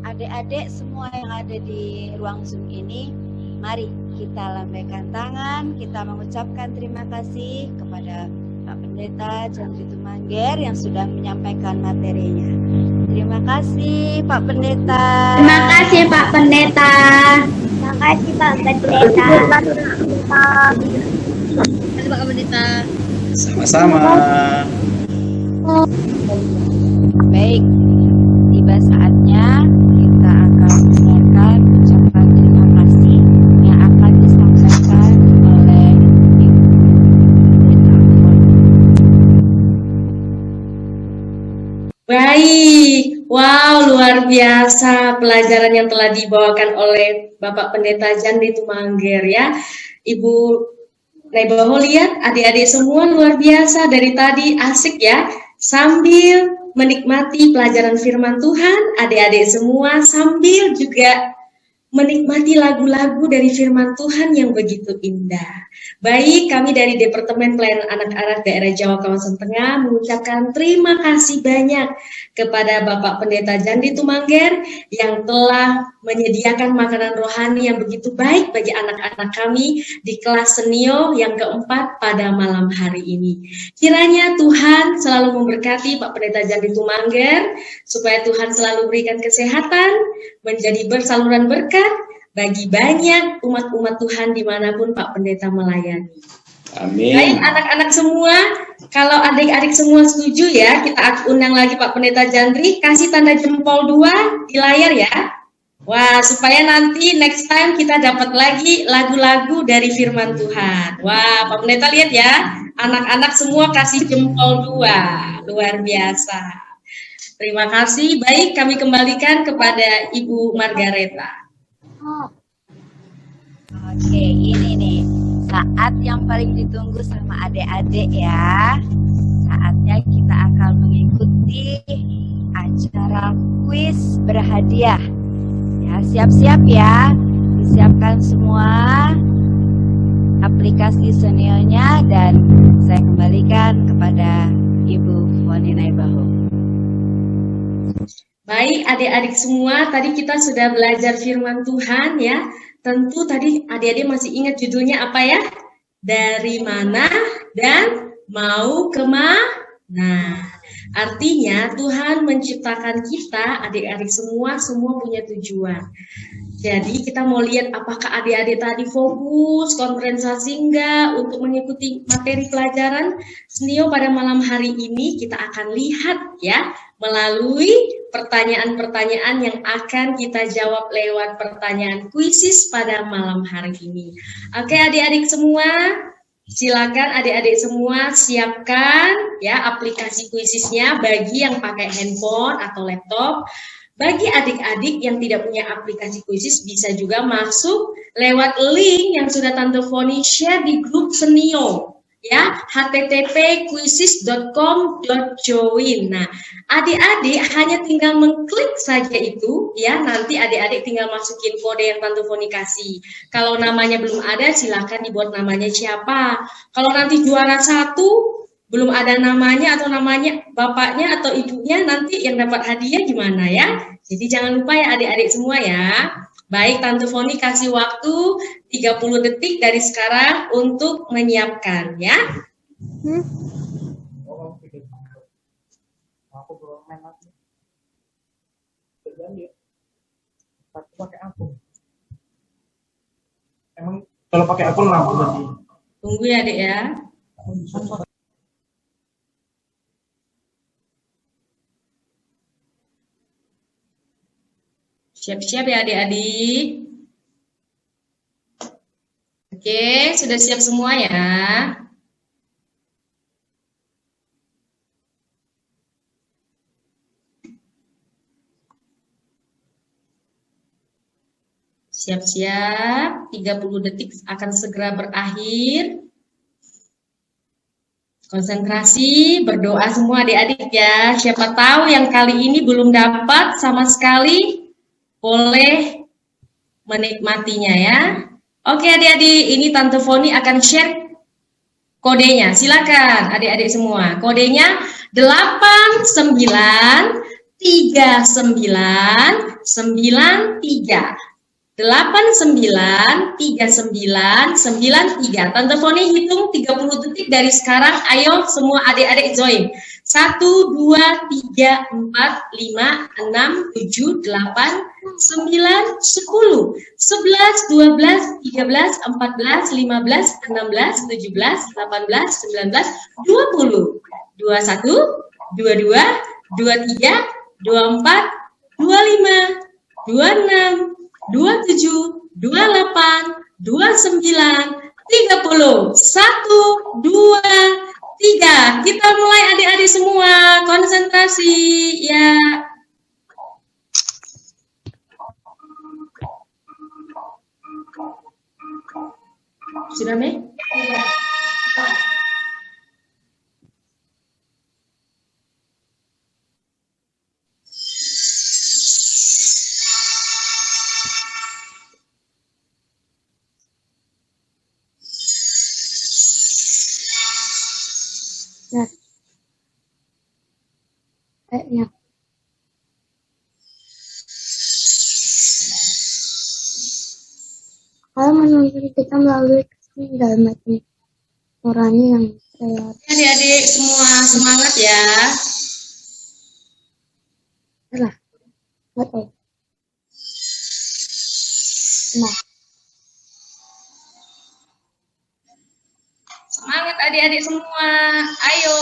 Adik-adik semua yang ada di ruang Zoom ini, mari kita lambaikan tangan, kita mengucapkan terima kasih kepada Pak Pendeta Jandri Tumangger yang sudah menyampaikan materinya. Terima kasih Pak Pendeta. Terima kasih Pak Pendeta. Terima kasih Pak Pendeta. Terima kasih Pak Pendeta. Sama-sama. Baik, tiba saatnya kita akan mendengarkan ucapan terima kasih yang akan disampaikan oleh Ibu Pendeta Fon. Baik, wow luar biasa pelajaran yang telah dibawakan oleh Bapak Pendeta Jandri Tumangger ya. Ibu Naibaho lihat adik-adik semua luar biasa dari tadi asik ya. Sambil menikmati pelajaran firman Tuhan, adik-adik semua sambil juga menikmati lagu-lagu dari firman Tuhan yang begitu indah. Baik, kami dari Departemen Pelayanan Anak-anak Daerah Jawa Kawasan Tengah mengucapkan terima kasih banyak kepada Bapak Pendeta Jandri Tumangger yang telah menyediakan makanan rohani yang begitu baik bagi anak-anak kami di kelas senio yang keempat pada malam hari ini. Kiranya Tuhan selalu memberkati Pak Pendeta Jandri Tumangger, supaya Tuhan selalu berikan kesehatan, menjadi bersaluran berkat bagi banyak umat-umat Tuhan dimanapun Pak Pendeta melayani. Amin. Baik anak-anak semua, kalau adik-adik semua setuju ya, kita undang lagi Pak Pendeta Jandri, kasih tanda jempol 2 di layar ya. Wah, supaya nanti next time kita dapat lagi lagu-lagu dari firman Tuhan. Wah, Pak Pendeta lihat ya, anak-anak semua kasih jempol 2, luar biasa. Terima kasih. Baik, kami kembalikan kepada Ibu Margareta. Oke, ini nih saat yang paling ditunggu sama adik-adik ya. Saatnya kita akan mengikuti acara kuis berhadiah. Ya, siap-siap ya. Disiapkan semua aplikasi senionya dan saya kembalikan kepada Ibu Foni Naibaho. Baik adik-adik semua, tadi kita sudah belajar firman Tuhan ya. Tentu tadi adik-adik masih ingat judulnya apa ya? Dari mana dan mau kemana. Artinya Tuhan menciptakan kita, adik-adik semua punya tujuan. Jadi kita mau lihat apakah adik-adik tadi fokus, konsentrasi enggak untuk mengikuti materi pelajaran senio pada malam hari ini. Kita akan lihat ya melalui pertanyaan-pertanyaan yang akan kita jawab lewat pertanyaan kuisis pada malam hari ini. Oke adik-adik semua, silakan adik-adik semua siapkan ya aplikasi kuisisnya bagi yang pakai handphone atau laptop. Bagi adik-adik yang tidak punya aplikasi kuisis bisa juga masuk lewat link yang sudah Tante Foni share di grup senio ya, http://quizzes.com.join. Nah, adik-adik hanya tinggal mengklik saja itu ya, nanti adik-adik tinggal masukin kode yang Tante Foni kasih. Kalau namanya belum ada silakan dibuat namanya siapa. Kalau nanti juara 1 belum ada namanya atau namanya bapaknya atau ibunya, nanti yang dapat hadiah gimana ya? Jadi jangan lupa ya adik-adik semua ya. Baik, Tante Foni kasih waktu 30 detik dari sekarang untuk menyiapkan ya. Emang kalau pakai akun lama berarti? Tunggu ya adik ya. Siap-siap ya adik-adik. Oke, sudah siap semua ya. Siap-siap, 30 detik akan segera berakhir. Konsentrasi, berdoa semua adik-adik ya. Siapa tahu yang kali ini belum dapat sama sekali, boleh menikmatinya ya. Oke adik-adik, ini Tante Foni akan share kodenya. Silakan adik-adik semua. Kodenya 893993. 893993. Tante Foni hitung 30 detik dari sekarang. Ayo semua adik-adik join. 1, 2, 3, 4, 5, 6, 7, 8, 9, 10, 11, 12, 13, 14, 15, 16, 17, 18, 19, 20, 21, 22, 23, 24, 25, 26, 27, 28, 29, 30, 1, 2, 3. Kita mulai adik-adik semua. Konsentrasi ya. Sudah, Mei? Ya. Kalau menuntun kita melalui kesini dalam hati nurani yang saya. Adik-adik semua semangat ya. Lah, betul. Nah, Semangat adik-adik semua. Ayo.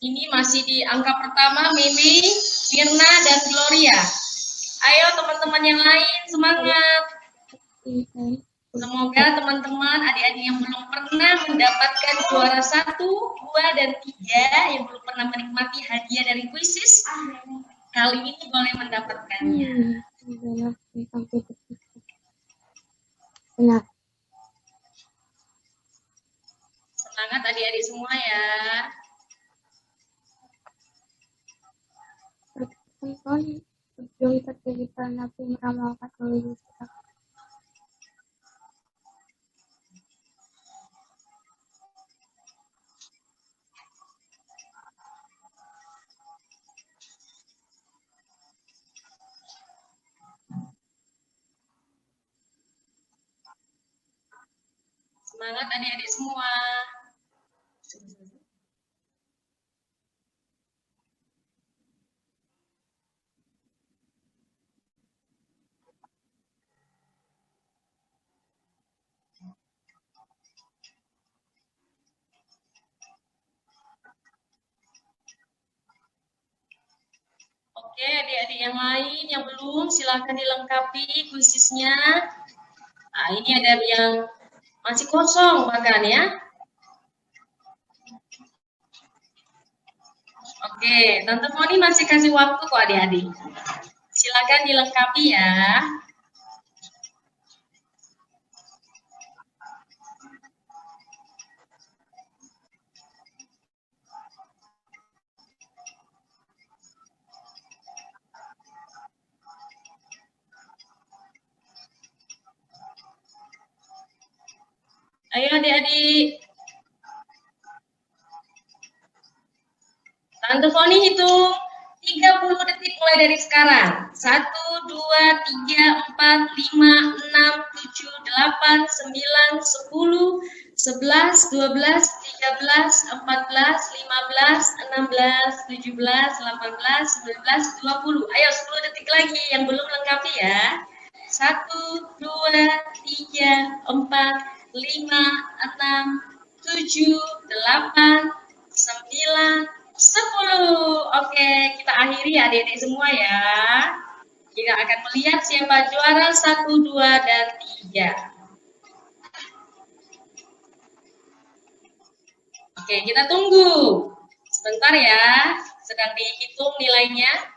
Ini masih di angka pertama, Mimi, Mirna, dan Gloria. Ayo teman-teman yang lain, semangat. Semoga teman-teman, adik-adik yang belum pernah mendapatkan juara 1, 2, dan 3, yang belum pernah menikmati hadiah dari Quizzes, kali ini boleh mendapatkannya. benar. Semangat adik-adik semua ya. Contohnya, sebelum terjadi Nabi meramalkan oleh kita. Semangat adik-adik semua. Oke, adik-adik yang lain yang belum, silakan dilengkapi kuisisnya. Nah, ini ada yang masih kosong bahkan ya. Oke, Tante Foni masih kasih waktu kok adik-adik. Silakan dilengkapi ya. Ayo adik-adik. Tante Foni hitung 30 detik mulai dari sekarang. 1, 2, 3, 4, 5, 6, 7, 8, 9, 10, 11, 12, 13, 14, 15, 16, 16, 17, 18, 19, 20. Ayo 10 detik lagi yang belum lengkapi ya. 1, 2, 3, 4, 5, 6, 7, 8, 9, 10. Oke, kita akhiri ya adik-adik semua ya. Kita akan melihat siapa juara 1, 2, dan 3. Oke, kita tunggu. Sebentar ya, sedang dihitung nilainya.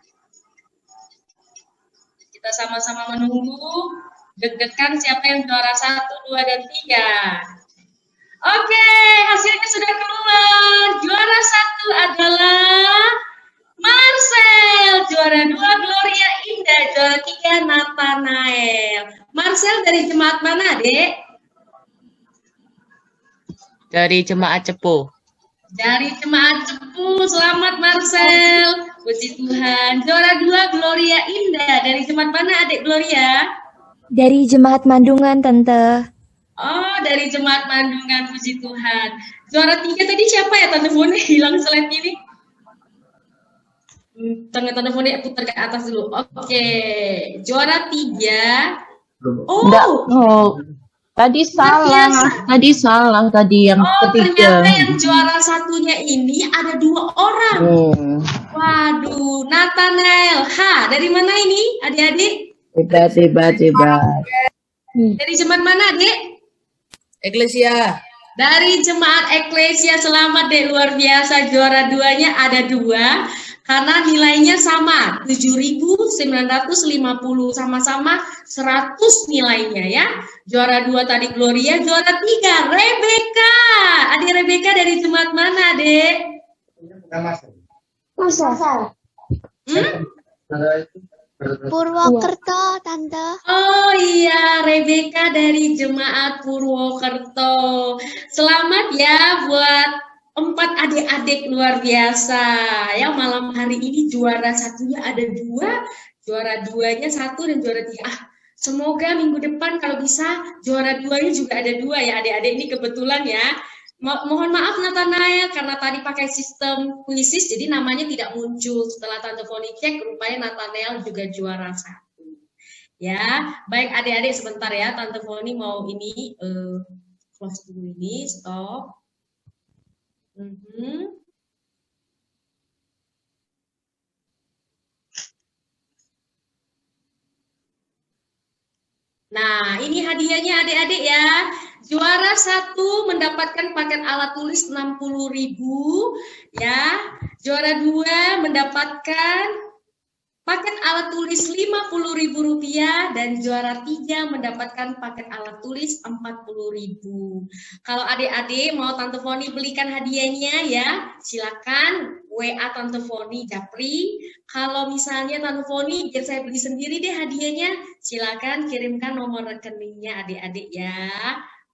Kita sama-sama menunggu. Deg-degan siapa yang juara 1, 2, dan 3. Oke, hasilnya sudah keluar. Juara 1 adalah Marcel. Juara 2 Gloria Indah. Juara 3 Nathanael. Marcel dari jemaat mana, Dek? Dari Jemaat Cepu. Dari jemaat Cepu. Selamat Marcel. Puji Tuhan. Juara 2 Gloria Indah. Dari jemaat mana, Adik Gloria? Dari Jemaat Mandungan, Tante. Oh, dari jemaat Mandungan, puji Tuhan. Juara 3 tadi siapa ya, Tante Foni? Hilang slide ini. Tante Foni putar ke atas dulu. Oke, juara 3. Oh, Enggak, oh. Tadi salah. Tadi salah tadi yang ketiga. Ternyata yang juara satunya ini ada 2 orang. Waduh, Nathanael. Dari mana ini, adik-adik? Hebat. Dari jemaat mana, Dek? Eklesia. Dari jemaat Eklesia. Selamat, Dek, luar biasa. Juara 2-nya ada 2 karena nilainya sama, 7.950, sama-sama 100 nilainya ya. Juara 2 tadi Gloria, juara 3 Rebecca. Adik Rebecca dari jemaat mana, Dek? Masa? Purwokerto, Tante. Oh iya, Rebecca dari jemaat Purwokerto. Selamat ya buat 4 adik-adik luar biasa. Ya, malam hari ini juara 1-nya ada 2, juara 2-nya 1 dan juara 3. Semoga minggu depan kalau bisa juara 2-nya juga ada 2 ya adik-adik. Ini kebetulan ya. Mohon maaf Nathanael karena tadi pakai sistem kuisis jadi namanya tidak muncul. Setelah Tante Foni cek rupanya Nathanael juga juara 1. Ya, baik adik-adik sebentar ya, Tante Foni mau ini close dulu ini, stop. Nah, ini hadiahnya adik-adik ya. Juara 1 mendapatkan paket alat tulis 60.000 ya. Juara 2 mendapatkan paket alat tulis Rp50.000 dan juara 3 mendapatkan paket alat tulis Rp40.000. Kalau adik-adik mau Tante Foni belikan hadiahnya ya, silakan WA Tante Foni Japri. Kalau misalnya Tante Foni biar saya beli sendiri deh hadiahnya, silakan kirimkan nomor rekeningnya adik-adik ya.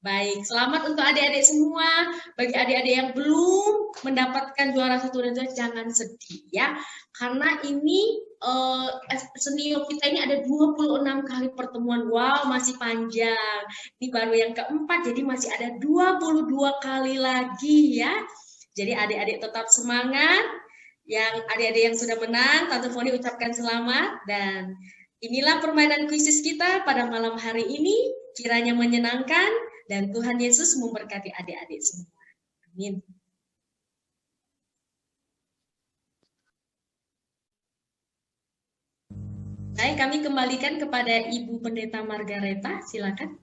Baik, selamat untuk adik-adik semua. Bagi adik-adik yang belum mendapatkan juara 1 dan 2, jangan sedih ya. Karena ini senior kita ini ada 26 kali pertemuan. Wow, masih panjang. Ini baru yang keempat, jadi masih ada 22 kali lagi ya. Jadi adik-adik tetap semangat. Yang adik-adik yang sudah menang, Tante Foni ucapkan selamat. Dan inilah permainan kuisis kita pada malam hari ini. Kiranya menyenangkan. Dan Tuhan Yesus memberkati adik-adik semua. Amin. Baik, kami kembalikan kepada Ibu Pendeta Margareta, silakan.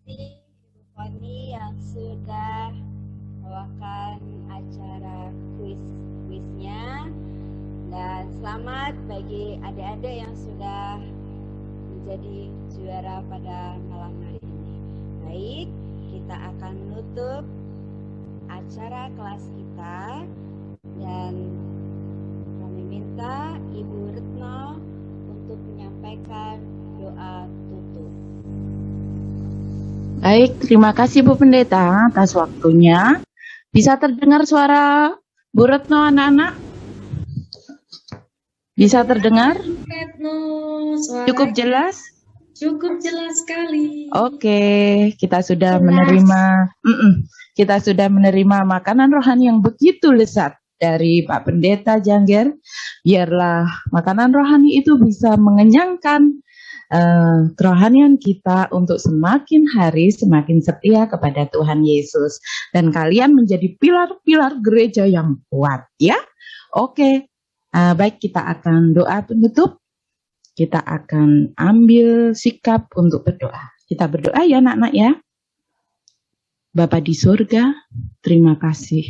Terima kasih Ibu Foni yang sudah membawakan acara kuisnya. Dan selamat bagi adik-adik yang sudah menjadi juara pada malam hari ini. Baik, kita akan menutup acara kelas kita dan kami minta Ibu Retno untuk menyampaikan doa tutup. Baik, terima kasih Bu Pendeta atas waktunya. Bisa terdengar suara Bu Retno anak-anak? Bisa terdengar? Retno, Cukup jelas? Cukup jelas sekali. Oke, kita sudah menerima makanan rohani yang begitu lezat dari Pak Pendeta Jangger. Biarlah makanan rohani itu bisa mengenyangkan kerohanian kita untuk semakin hari semakin setia kepada Tuhan Yesus. Dan kalian menjadi pilar-pilar gereja yang kuat ya. Oke, baik, kita akan doa penutup. Kita akan ambil sikap untuk berdoa. Kita berdoa ya anak-anak ya. Bapa di surga, terima kasih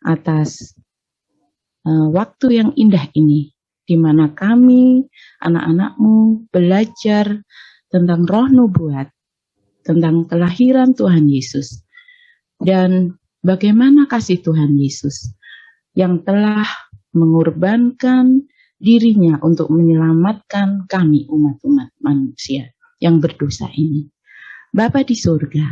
atas waktu yang indah ini, di mana kami, anak-anak-Mu, belajar tentang roh nubuat, tentang kelahiran Tuhan Yesus, dan bagaimana kasih Tuhan Yesus yang telah mengorbankan dirinya untuk menyelamatkan kami umat-umat manusia yang berdosa ini. Bapa di surga,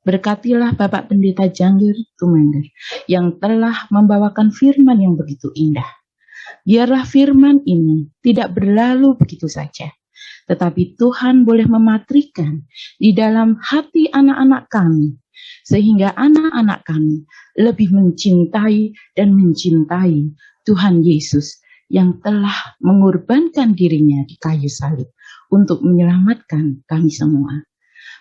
berkatilah Bapak Pendeta Jangger Tumengger yang telah membawakan firman yang begitu indah. Biarlah firman ini tidak berlalu begitu saja, tetapi Tuhan boleh mematrikan di dalam hati anak-anak kami, sehingga anak-anak kami lebih mencintai dan mencintai Tuhan Yesus yang telah mengorbankan dirinya di kayu salib untuk menyelamatkan kami semua.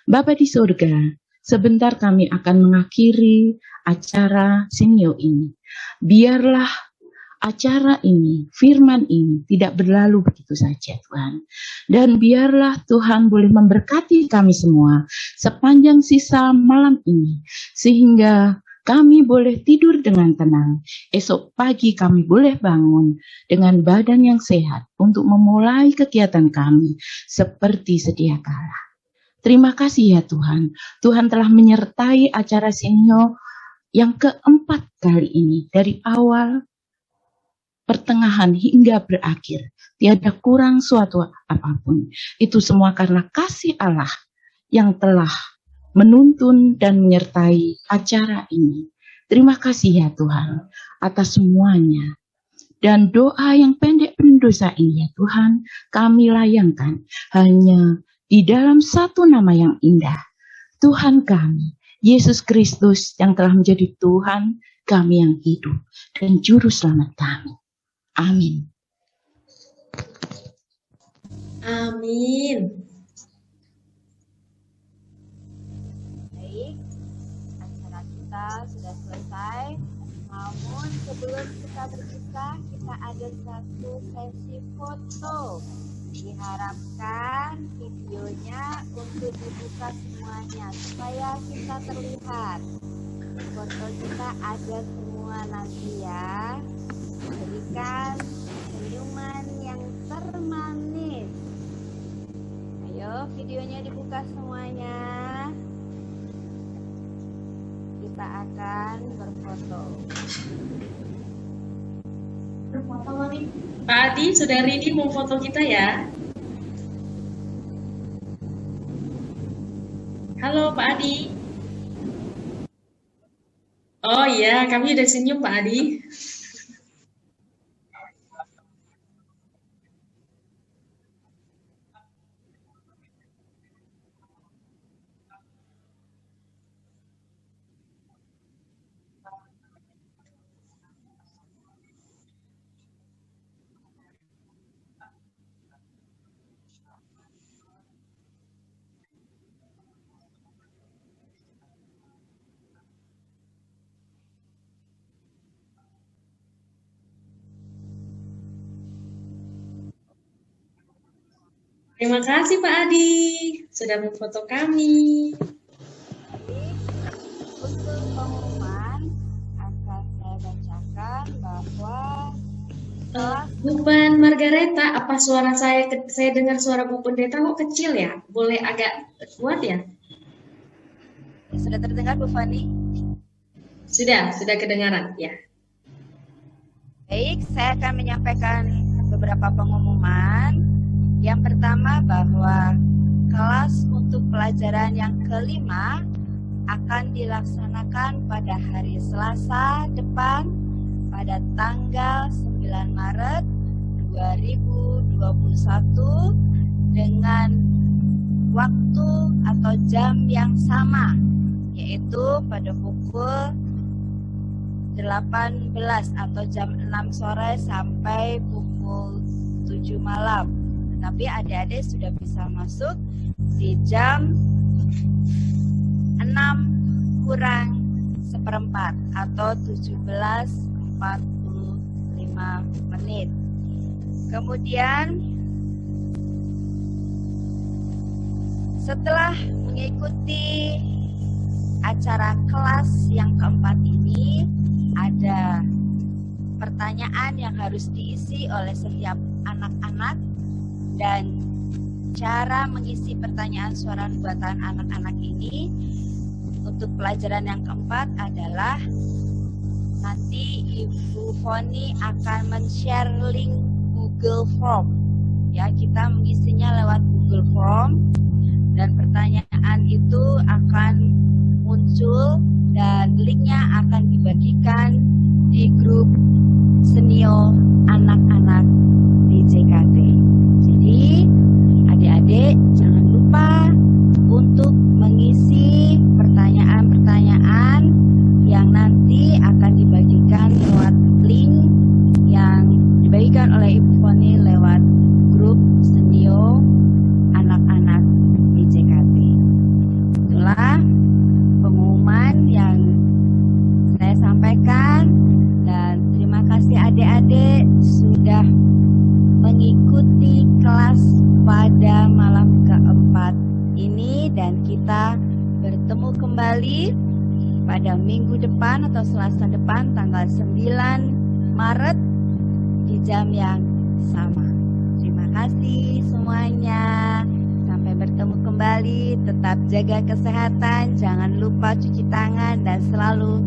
Bapa di surga, sebentar kami akan mengakhiri acara senior ini. Biarlah acara ini, firman ini tidak berlalu begitu saja Tuhan. Dan biarlah Tuhan boleh memberkati kami semua sepanjang sisa malam ini, sehingga kami boleh tidur dengan tenang. Esok pagi kami boleh bangun dengan badan yang sehat untuk memulai kegiatan kami seperti sedia kala. Terima kasih ya Tuhan. Tuhan telah menyertai acara Sinyo yang keempat kali ini. Dari awal, pertengahan hingga berakhir. Tiada kurang suatu apapun. Itu semua karena kasih Allah yang telah menuntun dan menyertai acara ini. Terima kasih ya Tuhan atas semuanya. Dan doa yang pendek pendosa ini ya Tuhan, kami layangkan hanya di dalam satu nama yang indah. Tuhan kami, Yesus Kristus yang telah menjadi Tuhan kami yang hidup dan Juru Selamat kami. Amin. Amin. Acara kita sudah selesai. Namun sebelum kita berpisah, kita ada satu sesi foto. Diharapkan videonya untuk dibuka semuanya supaya kita terlihat. Foto kita ada semua nanti ya. Berikan senyuman yang termanis. Ayo videonya dibuka semuanya. Kita akan berfoto. Pak Adi, sudah ready mau foto kita ya? Halo Pak Adi. Oh iya, kami udah senyum Pak Adi. Terima kasih Pak Adi sudah memfoto kami. Untuk pengumuman akan saya bacakan bahwa Bu Margareta, apa suara saya dengar suara Bu Pendeta kok kecil ya? Boleh agak kuat ya? sudah terdengar Bu Fani? Sudah kedengaran ya. Baik, saya akan menyampaikan beberapa pengumuman. Yang pertama bahwa kelas untuk pelajaran yang kelima akan dilaksanakan pada hari Selasa depan pada tanggal 9 Maret 2021 dengan waktu atau jam yang sama, yaitu pada pukul 18 atau jam 6 sore sampai pukul 7 malam. Tapi adik-adik sudah bisa masuk di jam 6 kurang seperempat atau 17.45 menit. Kemudian setelah mengikuti acara kelas yang keempat ini, ada pertanyaan yang harus diisi oleh setiap anak-anak. Dan cara mengisi pertanyaan suara buatan anak-anak ini untuk pelajaran yang keempat adalah nanti Ibu Foni akan men-share link Google Form. Ya, kita mengisinya lewat Google Form dan pertanyaan itu akan muncul dan linknya akan dibagikan di grup Senio anak-anak di JKT. Jadi adik-adik jangan lupa untuk mengisi pertanyaan-pertanyaan yang nanti akan dibagikan lewat link yang dibagikan oleh Ibu Foni lewat grup Senio anak-anak di JKT. Itulah pengumuman yang saya sampaikan dan terima kasih adik-adik dan kita bertemu kembali pada minggu depan atau Selasa depan tanggal 9 Maret di jam yang sama. Terima kasih semuanya. Sampai bertemu kembali. Tetap jaga kesehatan, jangan lupa cuci tangan dan selalu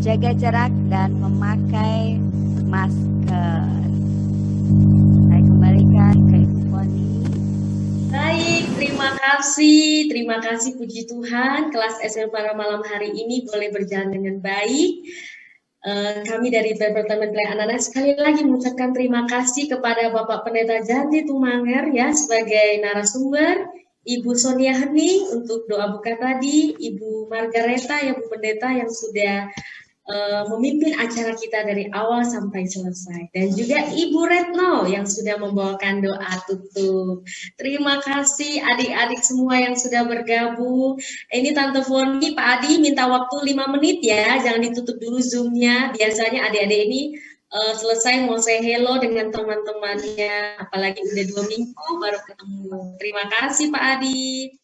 jaga jarak dan memakai masker. Saya kembalikan ke Ibu Poni. Baik, terima kasih puji Tuhan. Kelas SL pada malam hari ini boleh berjalan dengan baik. Kami dari Departemen Pelayanan Anak sekali lagi mengucapkan terima kasih kepada Bapak Pendeta Jandi Tumanger ya sebagai narasumber, Ibu Sonia Hening untuk doa buka tadi, Ibu Margareta ya Bu Pendeta yang sudah memimpin acara kita dari awal sampai selesai, dan juga Ibu Retno yang sudah membawakan doa tutup. Terima kasih adik-adik semua yang sudah bergabung. Ini Tante Foni, Pak Adi minta waktu 5 menit ya, jangan ditutup dulu Zoom-nya. Biasanya adik-adik ini selesai mau say hello dengan teman-temannya, apalagi udah 2 minggu baru ketemu. Terima kasih Pak Adi.